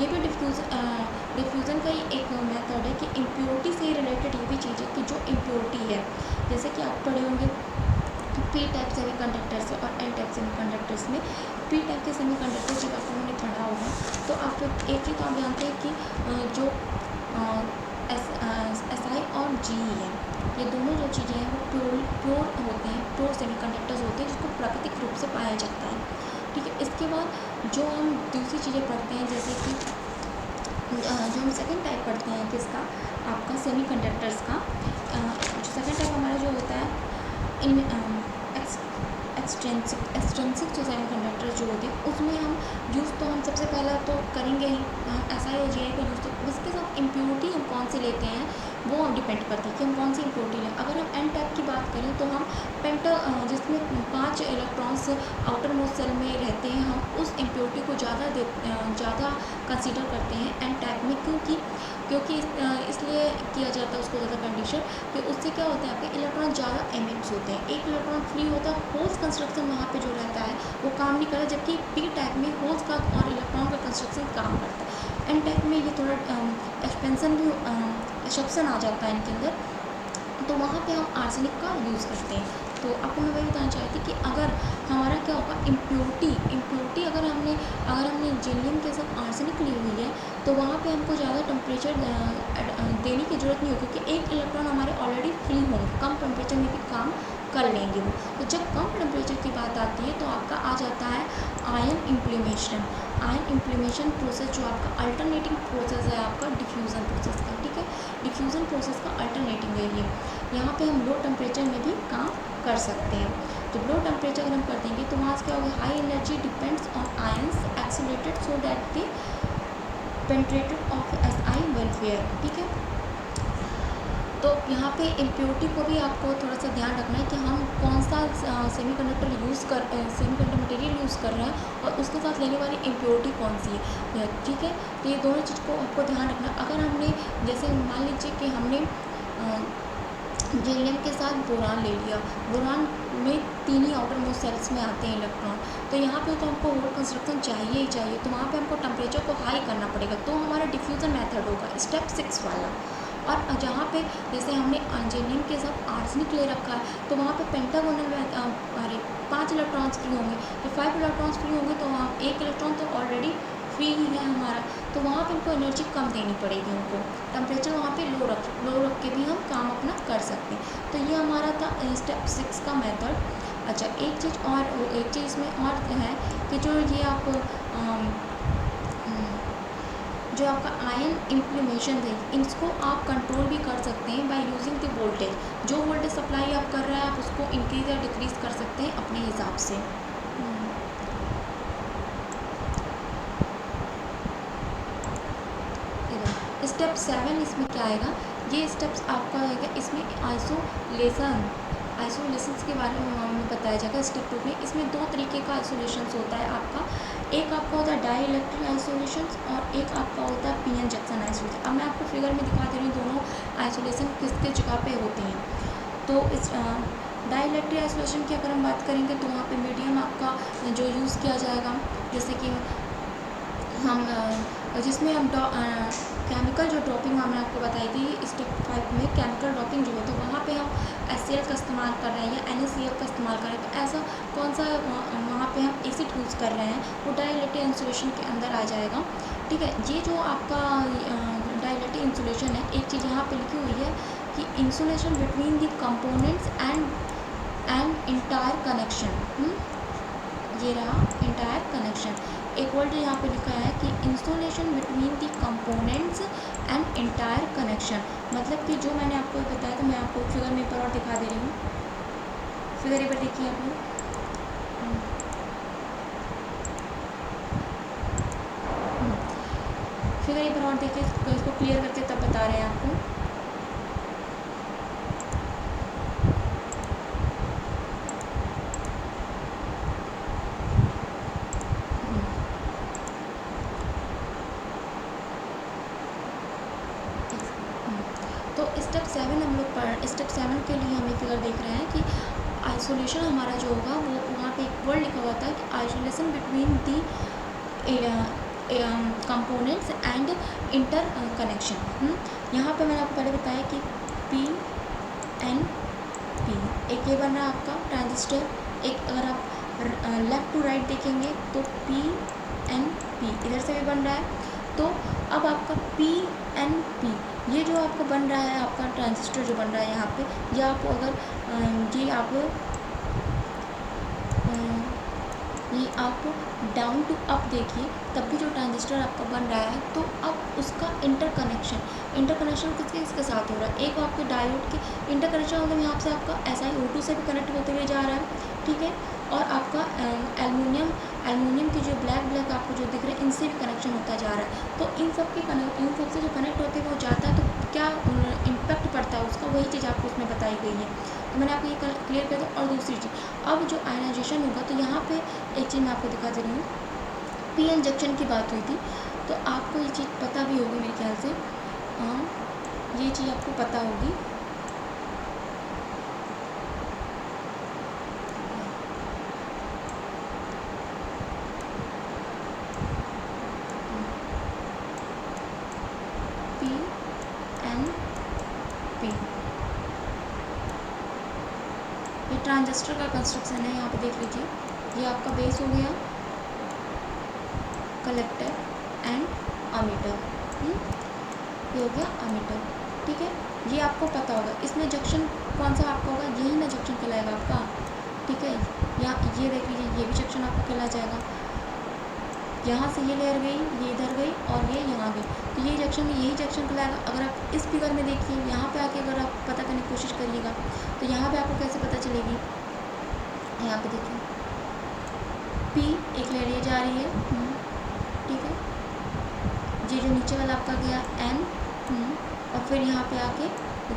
ये भी डिफ्यूज़न का ही एक मेथड है कि इम्प्योरिटी से रिलेटेड ये भी चीज़ है कि जो इम्प्योरिटी है, जैसे कि आप पढ़े होंगे पी टाइप सेमीकंडक्टर्स और एन टाइप सेमीकंडक्टर्स में। पी टाइप के सेमीकंडक्टर जब आप लोगों ने पढ़ा होगा तो आप एक चीज़ आप जानते हैं कि जो SI और GE है, ये दोनों जो चीज़ें हैं वो प्योर होते हैं, प्योर सेमीकंडक्टर्स होते हैं जिसको प्राकृतिक रूप से पाया जाता है। ठीक है, इसके बाद जो हम दूसरी चीज़ें पढ़ते हैं, जैसे कि जो हम सेकंड टाइप पढ़ते हैं किसका, आपका सेमीकंडक्टर्स का। जो सेकंड टाइप हमारा जो होता है इन एक्सट्रेंसिक जो सेमीकंडक्टर जो होते हैं उसमें हम यूज़ तो हम सबसे पहला तो करेंगे ही SI और GI का यूज़। तो उसके साथ इम्प्योरिटी हम कौन सी लेते हैं वो डिपेंड करती है कि हम कौन सी इम्प्योरिटी लें। अगर हम एन टाइप की बात करें तो हम जिसमें 5 इलेक्ट्रॉन्स आउटर मोस्ट सेल में रहते हैं, हम उस इम्प्योरिटी को ज़्यादा कंसीडर करते हैं एन टाइप में। क्योंकि इसलिए किया जाता है उसको ज़्यादा कंडीशन कि उससे क्या होता है, आपके इलेक्ट्रॉन ज़्यादा एमिट्स होते हैं। एक इलेक्ट्रॉन फ्री होता है, होल्स कंस्ट्रक्शन वहाँ पे जो रहता है वो काम नहीं करता, जबकि पी टाइप में होल्स का और इलेक्ट्रॉन का कंस्ट्रक्शन काम करता है। एन टाइप में ये थोड़ा एक्सपेंसन भी एक्सेप्शन आ जाता है इनके अंदर, तो वहाँ पे हम आर्सेनिक का यूज़ करते हैं। तो आपको मैं वही बताना चाहती थी कि अगर हमारा क्या होगा, इम्प्योरिटी अगर हमने जेलियम के साथ आर्सेनिक ली हुई है तो वहाँ पे हमको ज़्यादा टेम्परेचर देने की ज़रूरत नहीं होगी, क्योंकि एक इलेक्ट्रॉन हमारे ऑलरेडी फ्री होंगे, कम टेम्परेचर में भी काम कर लेंगे वो। तो जब कम टेम्परेचर की बात आती है तो आपका आ जाता है आयन इम्प्लीमेशन प्रोसेस, जो आपका अल्टरनेटिंग प्रोसेस है आपका डिफ्यूज़न प्रोसेस का। ठीक है, डिफ्यूज़न प्रोसेस का अल्टरनेटिंग है ये। यहाँ पे हम लो टेम्परेचर में भी काम कर सकते हैं। जब लो टेम्परेचर अगर हम कर देंगे तो वहाँ से क्या होगा, high energy depends on ions accelerated so that the penetrated of SI welfare. ठीक है, तो यहाँ पे इम्प्योरिटी को भी आपको थोड़ा सा ध्यान रखना है कि हम कौन सा सेमीकंडक्टर मटेरियल यूज़ कर रहे हैं और उसके साथ लेने वाली इम्प्योरिटी कौन सी है। ठीक है, तो ये दोनों चीज़ को आपको ध्यान रखना है। अगर हमने जैसे मान लीजिए कि हमने जेलियम के साथ बोरान ले लिया, बोरान में 3 ही आउटर मोस्ट सेल्स में आते हैं इलेक्ट्रॉन, तो यहाँ पे तो हमको होल कंस्ट्रक्शन चाहिए ही चाहिए, तो वहाँ पे हमको टेम्परेचर को हाई करना पड़ेगा, तो हमारा डिफ्यूज़न मेथड होगा स्टेप 6 वाला। और जहाँ पे जैसे हमने जेलियम के साथ आर्सेनिक ले रखा है तो वहाँ पे पेंटागोनल में 5 इलेक्ट्रॉन्स फ्री होंगे, तो 5 इलेक्ट्रॉन्स फ्री होंगे तो वहाँ 1 इलेक्ट्रॉन तो ऑलरेडी फ्री ही है हमारा, तो वहाँ पे हमको एनर्जी कम देनी पड़ेगी, हमको टेम्परेचर वहाँ पे लो रख के भी हम काम अपना कर सकते हैं। तो ये हमारा था स्टेप 6 का मेथड। अच्छा, एक चीज़ इसमें और है कि जो ये आप जो आपका आयन इम्प्लीमेशन है इसको आप कंट्रोल भी कर सकते हैं बाय यूजिंग द वोल्टेज। जो वोल्टेज सप्लाई आप कर रहे हैं आप उसको इंक्रीज या डिक्रीज कर सकते हैं अपने हिसाब से। स्टेप 7 इसमें क्या आएगा, ये स्टेप्स आपका आएगा, इसमें आइसोलेशंस के बारे में हमें बताया जाएगा स्टेप 2 में। इसमें 2 तरीके का आइसोलेशंस होता है आपका, एक आपका होता है डाई इलेक्ट्रिक आइसोलेशंस और एक आपका होता है पीएन जंक्शन आइसोलेशन। अब मैं आपको फिगर में दिखा दे रही हूँ दोनों आइसोलेशन किस किस जगह पे होते हैं। तो इस डाई इलेक्ट्रिक आइसोलेशन की अगर हम बात करेंगे तो वहाँ पे मीडियम आपका जो यूज़ किया जाएगा, जैसे कि हम जिसमें हम केमिकल जो ड्रॉपिंग हमने आपको बताई थी स्टेप 5 में, केमिकल ड्रॉपिंग जो होता है वहाँ पे हम HCl का इस्तेमाल कर रहे हैं या NaCl का इस्तेमाल कर रहे हैं, तो ऐसा कौन सा वहाँ पे हम एसिड यूज़ कर रहे हैं वो डाइलेक्ट्रिक इंसुलेशन के अंदर आ जाएगा। ठीक है, ये जो आपका डाइलेक्ट्रिक इंसुलेशन है, एक चीज़ यहाँ पे लिखी हुई है कि insulation between the components and entire connection, ये रहा इंटायर कनेक्शन। एक वर्ड यहाँ पे लिखा है कि insulation between the components and entire connection, मतलब कि जो मैंने आपको बताया था, मैं आपको फिगर में पर और दिखा दे रही हूँ। फिगर पर देखिए आप लोग, फिगर पर और देखिए, इसको क्लियर करके तब बता रहे हैं आपको। तो स्टेप 7 हम लोग स्टेप 7 के लिए हमें फिगर देख रहे हैं कि आइसोलेशन हमारा जो होगा वो वहाँ पे एक वर्ड लिखा हुआ था कि isolation between the components and inter connection. यहाँ पे मैंने आपको पहले बताया कि PNP एक ये बन रहा है आपका ट्रांजिस्टर, एक अगर आप लेफ़्ट टू राइट देखेंगे तो PNP इधर से भी बन रहा है। तो अब आपका PNP ये जो आपका बन रहा है, आपका ट्रांजिस्टर जो बन रहा है यहाँ पे, या आपको अगर ये आप डाउन टू अप देखिए तब भी जो ट्रांजिस्टर आपका बन रहा है, तो अब उसका इंटरकनेक्शन किसके साथ हो रहा है, एक आपके डायोड के इंटरकनेक्शन मतलब यहाँ से आपका SiO2 से भी कनेक्ट होते हुए जा रहा है। ठीक है, और आपका एल्युमिनियम की जो ब्लैक आपको जो दिख रहे हैं इनसे भी कनेक्शन होता जा रहा है। तो इन सब से जो कनेक्ट होते हैं वो जाता है, तो क्या इम्पैक्ट पड़ता है उसका, वही चीज़ आपको उसमें बताई गई है। तो मैंने आपको ये क्लियर कर दिया। और दूसरी चीज़, अब जो आयनाइजेशन होगा तो यहाँ पे एक चीज़ मैं आपको दिखा दे रही हूँ, PN जंक्शन की बात हुई थी, तो आपको ये चीज़ पता भी होगी मेरे ख्याल से, ये चीज़ आपको पता होगी। ये ट्रांजिस्टर का कंस्ट्रक्शन है, यहाँ पे देख लीजिए, ये आपका बेस हो गया, कलेक्टर एंड अमीटर, ये हो गया अमीटर। ठीक है, ये आपको पता होगा। इसमें जंक्शन कौन सा आपका होगा, यही ना जंक्शन कहलाएगा आपका। ठीक है, यहाँ ये देख लीजिए, ये भी जंक्शन आपका कहला जाएगा। यहाँ से ये लेयर गई, ये इधर गई और ये यहाँ गई, तो ये जंक्शन यही जंक्शन कहलाएगा। अगर आप इस फिगर में देखिए, यहाँ पे आके अगर आप पता करने की कोशिश करिएगा तो यहाँ पे आपको कैसे पता चलेगी, यहाँ पे देखिए P एक लेयर ये जा रही है, ठीक है, ये जो नीचे वाला आपका गया N, और फिर यहाँ पे आके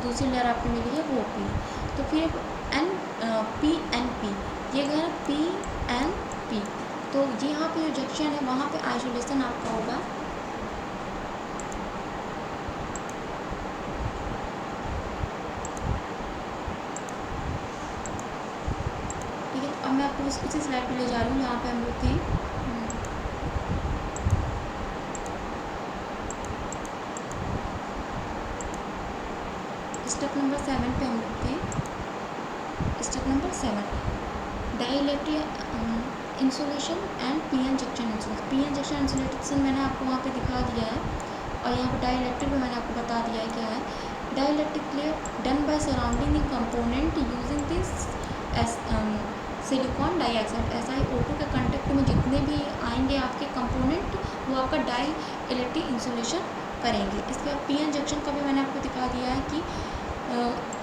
दूसरी लेयर आपको मिली है वो P, तो फिर P N P ये गया P N P। तो ये यहाँ पे जो जंक्शन है वहाँ पे आइसोलेशन आपका होगा, ठीक है। अब मैं आपको उसी स्लाइड पे ले जा रही हूँ जहाँ पे हम लोग थे। स्टेप नंबर 7 पे हम लोग थे। Step number 7 dielectric insulation and PN junction insulation. PN junction insulation मैंने आपको वहाँ पे दिखा दिया है, और यहाँ पे डाइइलेक्ट्रिक भी मैंने आपको बता दिया है क्या है। Dielectric layer done by surrounding the component using this silicon dioxide. SiO2 के कंटेक्ट में जितने भी आएंगे आपके कंपोनेंट वो आपका डाइइलेक्ट्रिक इंसुलेशन करेंगे। इसके बाद पीएन जंक्शन का भी मैंने आपको दिखा दिया है कि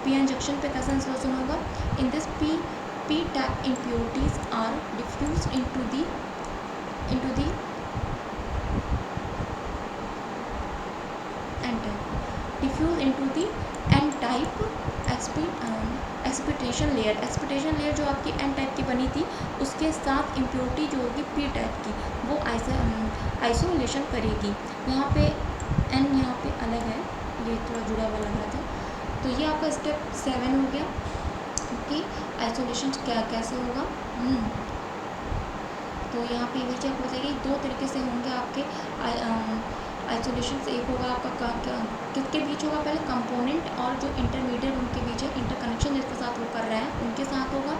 पीएन जंक्शन पे कैसा इंसुलेशन होगा। In this P type impurities are diffused into the N type, diffused into the N type expectation layer. Expectation layer जो आपकी N टाइप की बनी थी उसके साथ इम्प्योरिटी जो होगी P टाइप की वो आइसोलेशन करेगी। यहाँ पे N यहाँ पे अलग है, ये थोड़ा जुड़ा हुआ लग रहा था। तो ये आपका स्टेप 7 हो गया कि आइसोलेशन कैसे होगा। तो यहाँ पे ये चीज़ हो जाएगी, दो तरीके से होंगे आपके आइसोलेशन। से एक होगा आपका किसके बीच होगा, पहले कंपोनेंट और जो इंटरमीडिएट उनके बीच है, इंटरकनेक्शन जिसके साथ वो कर रहे हैं उनके साथ होगा।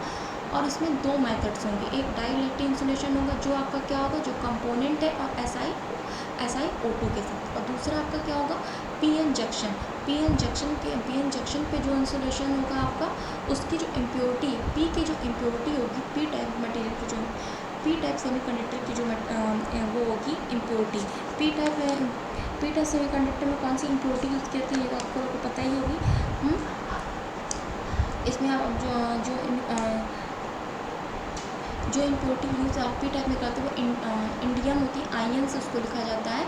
और इसमें दो मेथड्स होंगे, एक डाइइलेक्ट्रिक इंसुलेशन होगा जो आपका क्या होगा, जो कंपोनेंट है और SiO2 के साथ, और दूसरा आपका क्या होगा पीएन जंक्शन। पीएन जंक्शन पे जो इंसुलेशन होगा आपका, उसकी जो इम्प्योरिटी P की जो इम्प्योरिटी होगी, P टाइप मटेरियल की जो P टाइप सेमीकंडक्टर की जो वो होगी इम्प्योरिटी, P टाइप सेमीकंडक्टर में कौन सी इम्प्योरिटी यूज़ करती है ये आपको पता ही होगी। इसमें आप जो इम्प्योरिटी यूज़ आप P टाइप में करते हैं वो इंडियम होती है, आयन से उसको लिखा जाता है,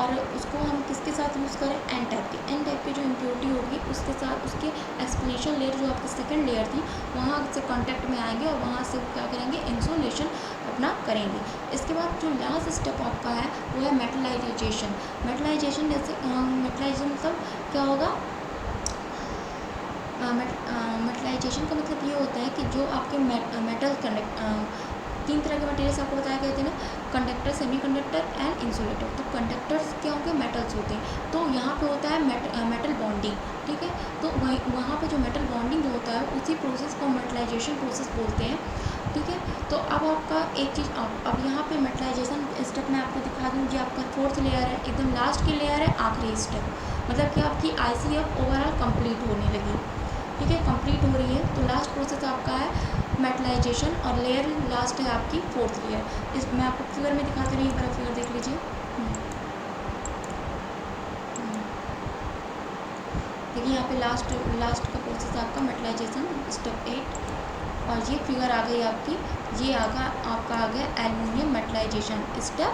और उसको हम किसके साथ यूज़ करें, N टाइप की जो इम्प्योरिटी होगी उसके साथ उसके एक्सप्लेनेशन लेयर जो आपकी सेकंड लेयर थी वहाँ से कांटेक्ट में आएंगे और वहाँ से क्या करेंगे, इंसुलेशन अपना करेंगे। इसके बाद जो लास्ट स्टेप आपका है वो है मेटलाइजेशन। मेटलाइजेशन मतलब क्या होगा, मेटलाइजेशन का मतलब ये होता है कि जो आपके मेटल तीन तरह के मटेरियल्स आपको बताया गए थे ना, कंडक्टर, सेमीकंडक्टर एंड इंसुलेटर। तो कंडक्टर्स क्या होंगे, मेटल्स होते हैं। तो यहाँ पे होता है मेटल बॉन्डिंग, ठीक है। तो वहाँ पे जो मेटल बॉन्डिंग जो होता है उसी प्रोसेस को मेटलाइजेशन प्रोसेस बोलते हैं, ठीक है। तो अब आपका एक चीज़ अब यहाँ पे मेटलाइजेशन स्टेप मैं आपको दिखा दूँ, ये आपका 4th लेयर है, एकदम लास्ट की लेयर है, आखिरी स्टेप, मतलब कि आपकी ICF ओवरऑल कंप्लीट होने लगी, ठीक है, कंप्लीट हो रही है। तो लास्ट प्रोसेस आपका है मेटलाइजेशन, और लेयर लास्ट है आपकी 4th लेयर। इस मैं आपको फिगर में दिखाती रही, एक बार फिगर देख लीजिए। देखिए यहाँ पे लास्ट का प्रोसेस आपका मेटलाइजेशन स्टेप 8, और ये फिगर आ गई आपकी, ये आपका आ गया एल्युमिनियम मेटलाइजेशन स्टेप।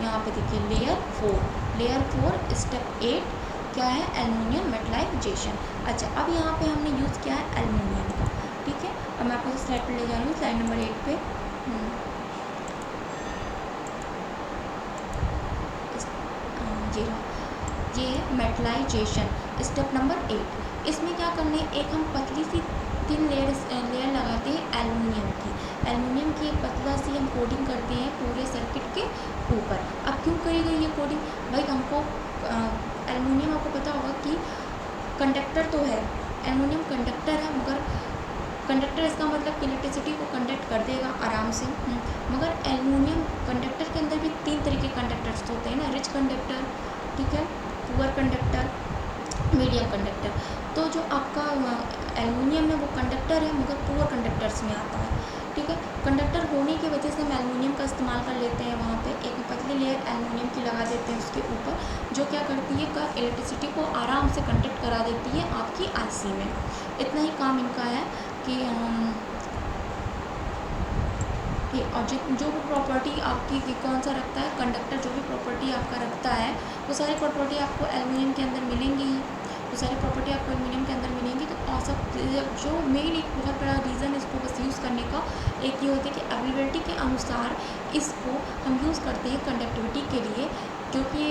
यहाँ पे देखिए लेयर 4 स्टेप 8 क्या है, एल्युमिनियम मेटलाइजेशन। अच्छा, अब यहाँ पे हमने यूज़ किया है एल्युमिनियम का, ठीक है। अब मैं आपको स्लाइड पे ले जा रही हूँ, स्लाइड नंबर 8 पे। ये है मेटलाइजेशन स्टेप नंबर 8। इसमें क्या करना है, एक हम पतली सी थिन लेयर लगाते हैं एल्युमिनियम की एक पतला सी हम कोटिंग करते हैं पूरे सर्किट के ऊपर। अब क्यों करी गई ये कोटिंग, भाई हमको एल्युमिनियम, आपको पता होगा कि कंडक्टर तो है, एल्युमिनियम कंडक्टर है, मगर कंडक्टर इसका मतलब इलेक्ट्रिसिटी को कंडक्ट कर देगा आराम से, मगर एल्युमिनियम कंडक्टर के अंदर भी 3 तरीके कंडक्टर्स होते हैं ना, रिच कंडक्टर, ठीक है, पुअर कंडक्टर, मीडियम कंडक्टर। तो जो आपका एल्युमिनियम है वो कंडक्टर है, मगर पुअर कंडक्टर्स में आता है, ठीक है। कंडक्टर होने की वजह से हम एल्युमिनियम का इस्तेमाल कर लेते हैं, वहाँ पे एक पतली लेयर एल्युमिनियम की लगा देते हैं उसके ऊपर, जो क्या करती है, इलेक्ट्रिसिटी को आराम से कंडक्ट करा देती है आपकी IC में। इतना ही काम इनका है कि ठीक। और जो भी प्रॉपर्टी आपकी कौन सा रखता है कंडक्टर, जो भी प्रॉपर्टी आपका रखता है वो सारी प्रॉपर्टी आपको एल्युमिनियम के अंदर मिलेंगी ही, वो सारी प्रॉपर्टी आपको एल्युमिनियम के अंदर मिलेंगी। तो और सब जो मेन एक बहुत बड़ा रीज़न इसको बस यूज़ करने का एक ये होता है कि अवेलेबिलिटी के अनुसार इसको हम यूज़ करते हैं कंडक्टिविटी के लिए, जो कि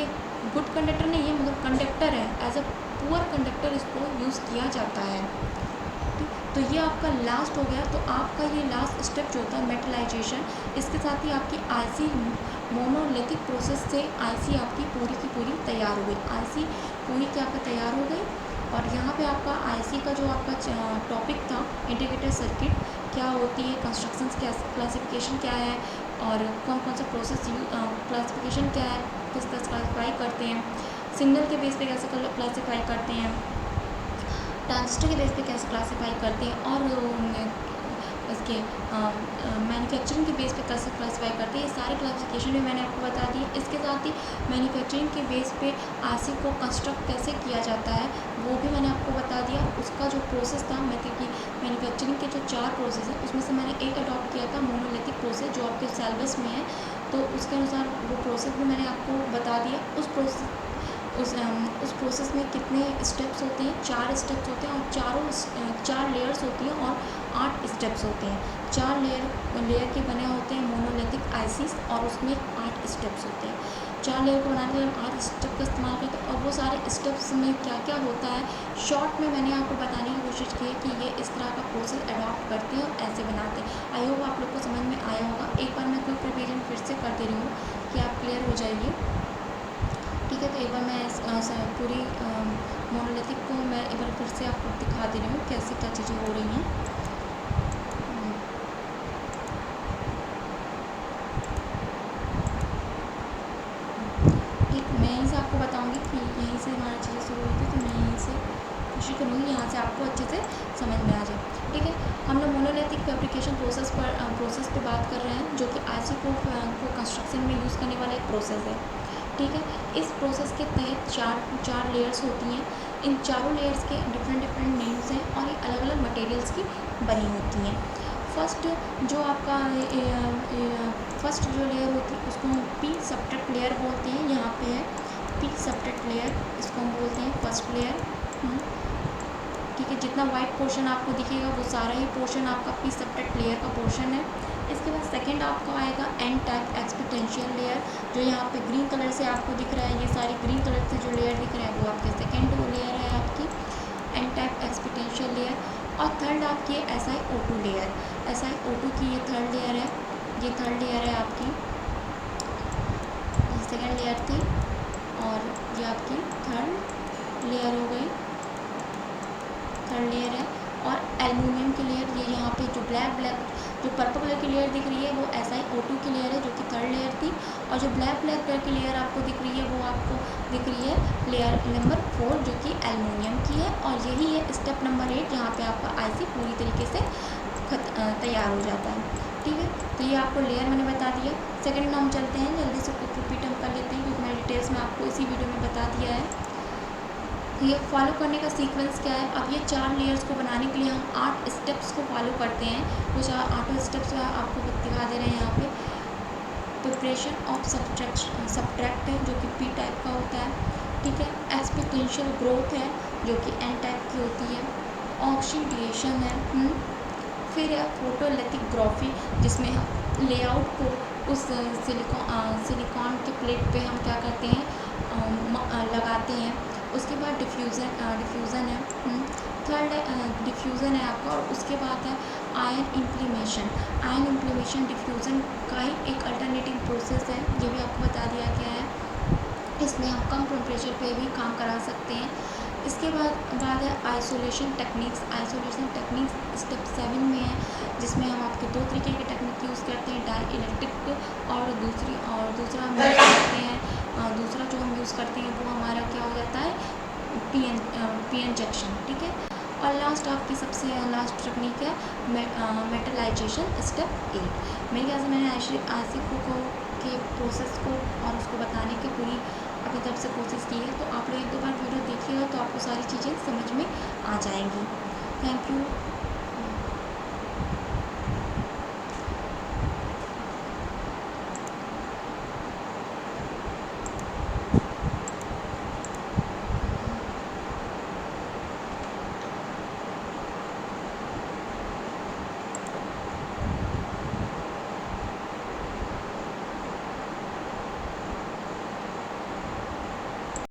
गुड कंडक्टर नहीं है मगर कंडक्टर है, एज अ पुअर कंडक्टर इसको यूज़ किया जाता है। तो ये आपका लास्ट हो गया। तो आपका ये लास्ट स्टेप जो होता है मेटलाइजेशन, इसके साथ ही आपकी आईसी मोनोलिथिक प्रोसेस से आईसी आपकी पूरी की पूरी तैयार हो गई। आईसी पूरी की आपका तैयार हो गई। और यहाँ पे आपका आईसी का जो आपका टॉपिक था इंटीग्रेटेड सर्किट क्या होती है, कंस्ट्रक्शंस क्या, क्लासिफिकेशन क्या है, और कौन कौन सा प्रोसेस क्लासिफिकेशन क्या है, किस तरह से क्लासीफाई करते हैं, सिग्नल के बेस पे कैसे क्लासीफाई करते हैं, ट्रांजिस्टर के बेस पे कैसे क्लासीफाई करते हैं, और इसके मैन्युफैक्चरिंग के बेस पे कैसे क्लासीफाई करते हैं। ये सारे क्लासिफिकेशन भी मैंने आपको बता दी है। इसके साथ ही मैन्युफैक्चरिंग के बेस पे आईसी को कंस्ट्रक्ट कैसे किया जाता है वो भी मैंने आपको बता दिया। उसका जो प्रोसेस था मतलब कि मैन्युफैक्चरिंग के जो 4 प्रोसेस हैं उसमें से मैंने एक अडॉप्ट किया था मोनोलिथिक प्रोसेस, जो आपके सिलेबस में है। तो उसके अनुसार वो प्रोसेस भी मैंने आपको बता दिया। उस प्रोसेस में कितने स्टेप्स होते हैं, 4 स्टेप्स होते हैं, और 4 लेयर्स होती हैं और 8 स्टेप्स होते हैं। 4 लेयर के बने होते हैं मोनोलिथिक आईसीस, और उसमें 8 स्टेप्स होते हैं। 4 लेयर को बनाने के लिए हम 8 स्टेप का इस्तेमाल करते हैं। और वो सारे स्टेप्स में क्या क्या होता है शॉर्ट में मैंने आपको बताने की कोशिश की है कि ये इस तरह का प्रोसेस अडॉप्ट करते हैं और ऐसे बनाते हैं। आई होप आप लोग को समझ में आया होगा। एक बार मैं क्विक रिवीजन फिर से कर दे रही हूँ कि आप क्लियर हो जाइए। ठीक है, तो एक बार मैं पूरी मोनोलिथिक को मैं एक बार फिर से आपको दिखा दे रही हूँ कैसे क्या चीज़ें हो रही हैं। ठीक, मैं यहीं से आपको बताऊँगी कि यहीं से हमारी चीज़ें शुरू हुई थी, तो मैं यहीं से कोशिश करूँगी यहाँ से आपको अच्छे से समझ में आ जाए। ठीक है, हम लोग मोनोलिथिक फैब्रिकेशन प्रोसेस पे बात कर रहे हैं, जो कि आईसी को कंस्ट्रक्शन में यूज़ करने वाला एक प्रोसेस है। ठीक है, इस प्रोसेस के तहत चार लेयर्स होती हैं। इन चारों लेयर्स के डिफरेंट नेम्स हैं और ये अलग अलग मटेरियल्स की बनी होती हैं। फर्स्ट जो आपका फर्स्ट जो लेयर होती है उसको हम पी सबट्रैक्ट लेयर बोलते हैं। यहाँ पे है पी सबट्रैक्ट लेयर, इसको हम बोलते हैं फर्स्ट लेयर। ठीक है, जितना वाइट पोर्शन आपको दिखेगा वो सारा ही पोर्शन आपका पी सबट्रैक्ट लेयर का पोर्शन है। इसके बाद सेकंड आपका आएगा एन टाइप एक्सपोटेंशियल लेयर, जो यहाँ पे ग्रीन कलर से आपको दिख रहा है। ये सारी ग्रीन कलर से जो लेयर दिख रहा है वो आपके सेकंड लेयर है आपकी एन टाइप एक्सपोटेंशियल लेयर। और थर्ड आपकी SiO2 लेयर। SiO2 की ये थर्ड लेयर है, ये थर्ड लेयर है आपकी, सेकंड लेयर थी और ये आपकी थर्ड लेयर हो गई, थर्ड लेयर है। और एल्युमिनियम की लेयर, ये यहाँ पे जो ब्लैक जो पर्पल कलर की लेयर दिख रही है वो SiO2 की लेयर है, जो कि थर्ड लेयर थी। और जो ब्लैक कलर की लेयर आपको दिख रही है वो आपको दिख रही है लेयर नंबर 4, जो कि एल्युमिनियम की है। और यही है स्टेप नंबर 8, जहाँ पे आपका आईसी पूरी तरीके से तैयार हो जाता है। ठीक है, तो ये आपको लेयर मैंने बता दिया। सेकेंड में हम चलते हैं, जल्दी से रिपीट हम कर लेते हैं क्योंकि मैंने डिटेल्स में आपको इसी वीडियो में बता दिया है। ये फॉलो करने का सीक्वेंस क्या है। अब ये 4 लेयर्स को बनाने के लिए हम 8 स्टेप्स को फॉलो करते हैं। वो 8 स्टेप्स आपको दिखा दे रहे हैं यहाँ पे। प्रिपरेशन ऑफ सबट्रैक्ट है, जो कि पी टाइप का होता है। ठीक है, एक्सपोनेंशियल ग्रोथ है, जो कि एन टाइप की होती है। ऑक्सीडेशन है। फिर है फोटोलिथोग्राफी, जिसमें हम लेआउट को उस सिलिकॉन के प्लेट पे हम क्या करते हैं लगाते हैं। उसके बाद डिफ्यूज़न है। थर्ड डिफ्यूज़न है आपका। और उसके बाद है ion implementation. Ion implementation diffusion का ही एक अल्टरनेटिव प्रोसेस है, ये भी आपको बता दिया गया है। इसमें हम कम टेम्परेचर पे भी काम करा सकते हैं। इसके बाद है isolation techniques. Isolation techniques step 7 में है, जिसमें हम आपके 2 तरीके की टेक्निक यूज़ करते हैं, डाई इलेक्ट्रिक और दूसरा हम यूज़ करते हैं। दूसरा जो हम यूज़ करते हैं वो हमारा क्या हो जाता है पी जंक्शन। ठीक है, और लास्ट आपकी सबसे लास्ट टेक्निक है मेटलाइजेशन स्टेप 8। मेरे ख्याल से मैंने आईसी के प्रोसेस को और उसको बताने की पूरी अपनी तरफ से कोशिश की है। तो आप लोग 1-2 बार वीडियो देखिएगा तो आपको सारी चीज़ें समझ में आ जाएंगी। Thank you.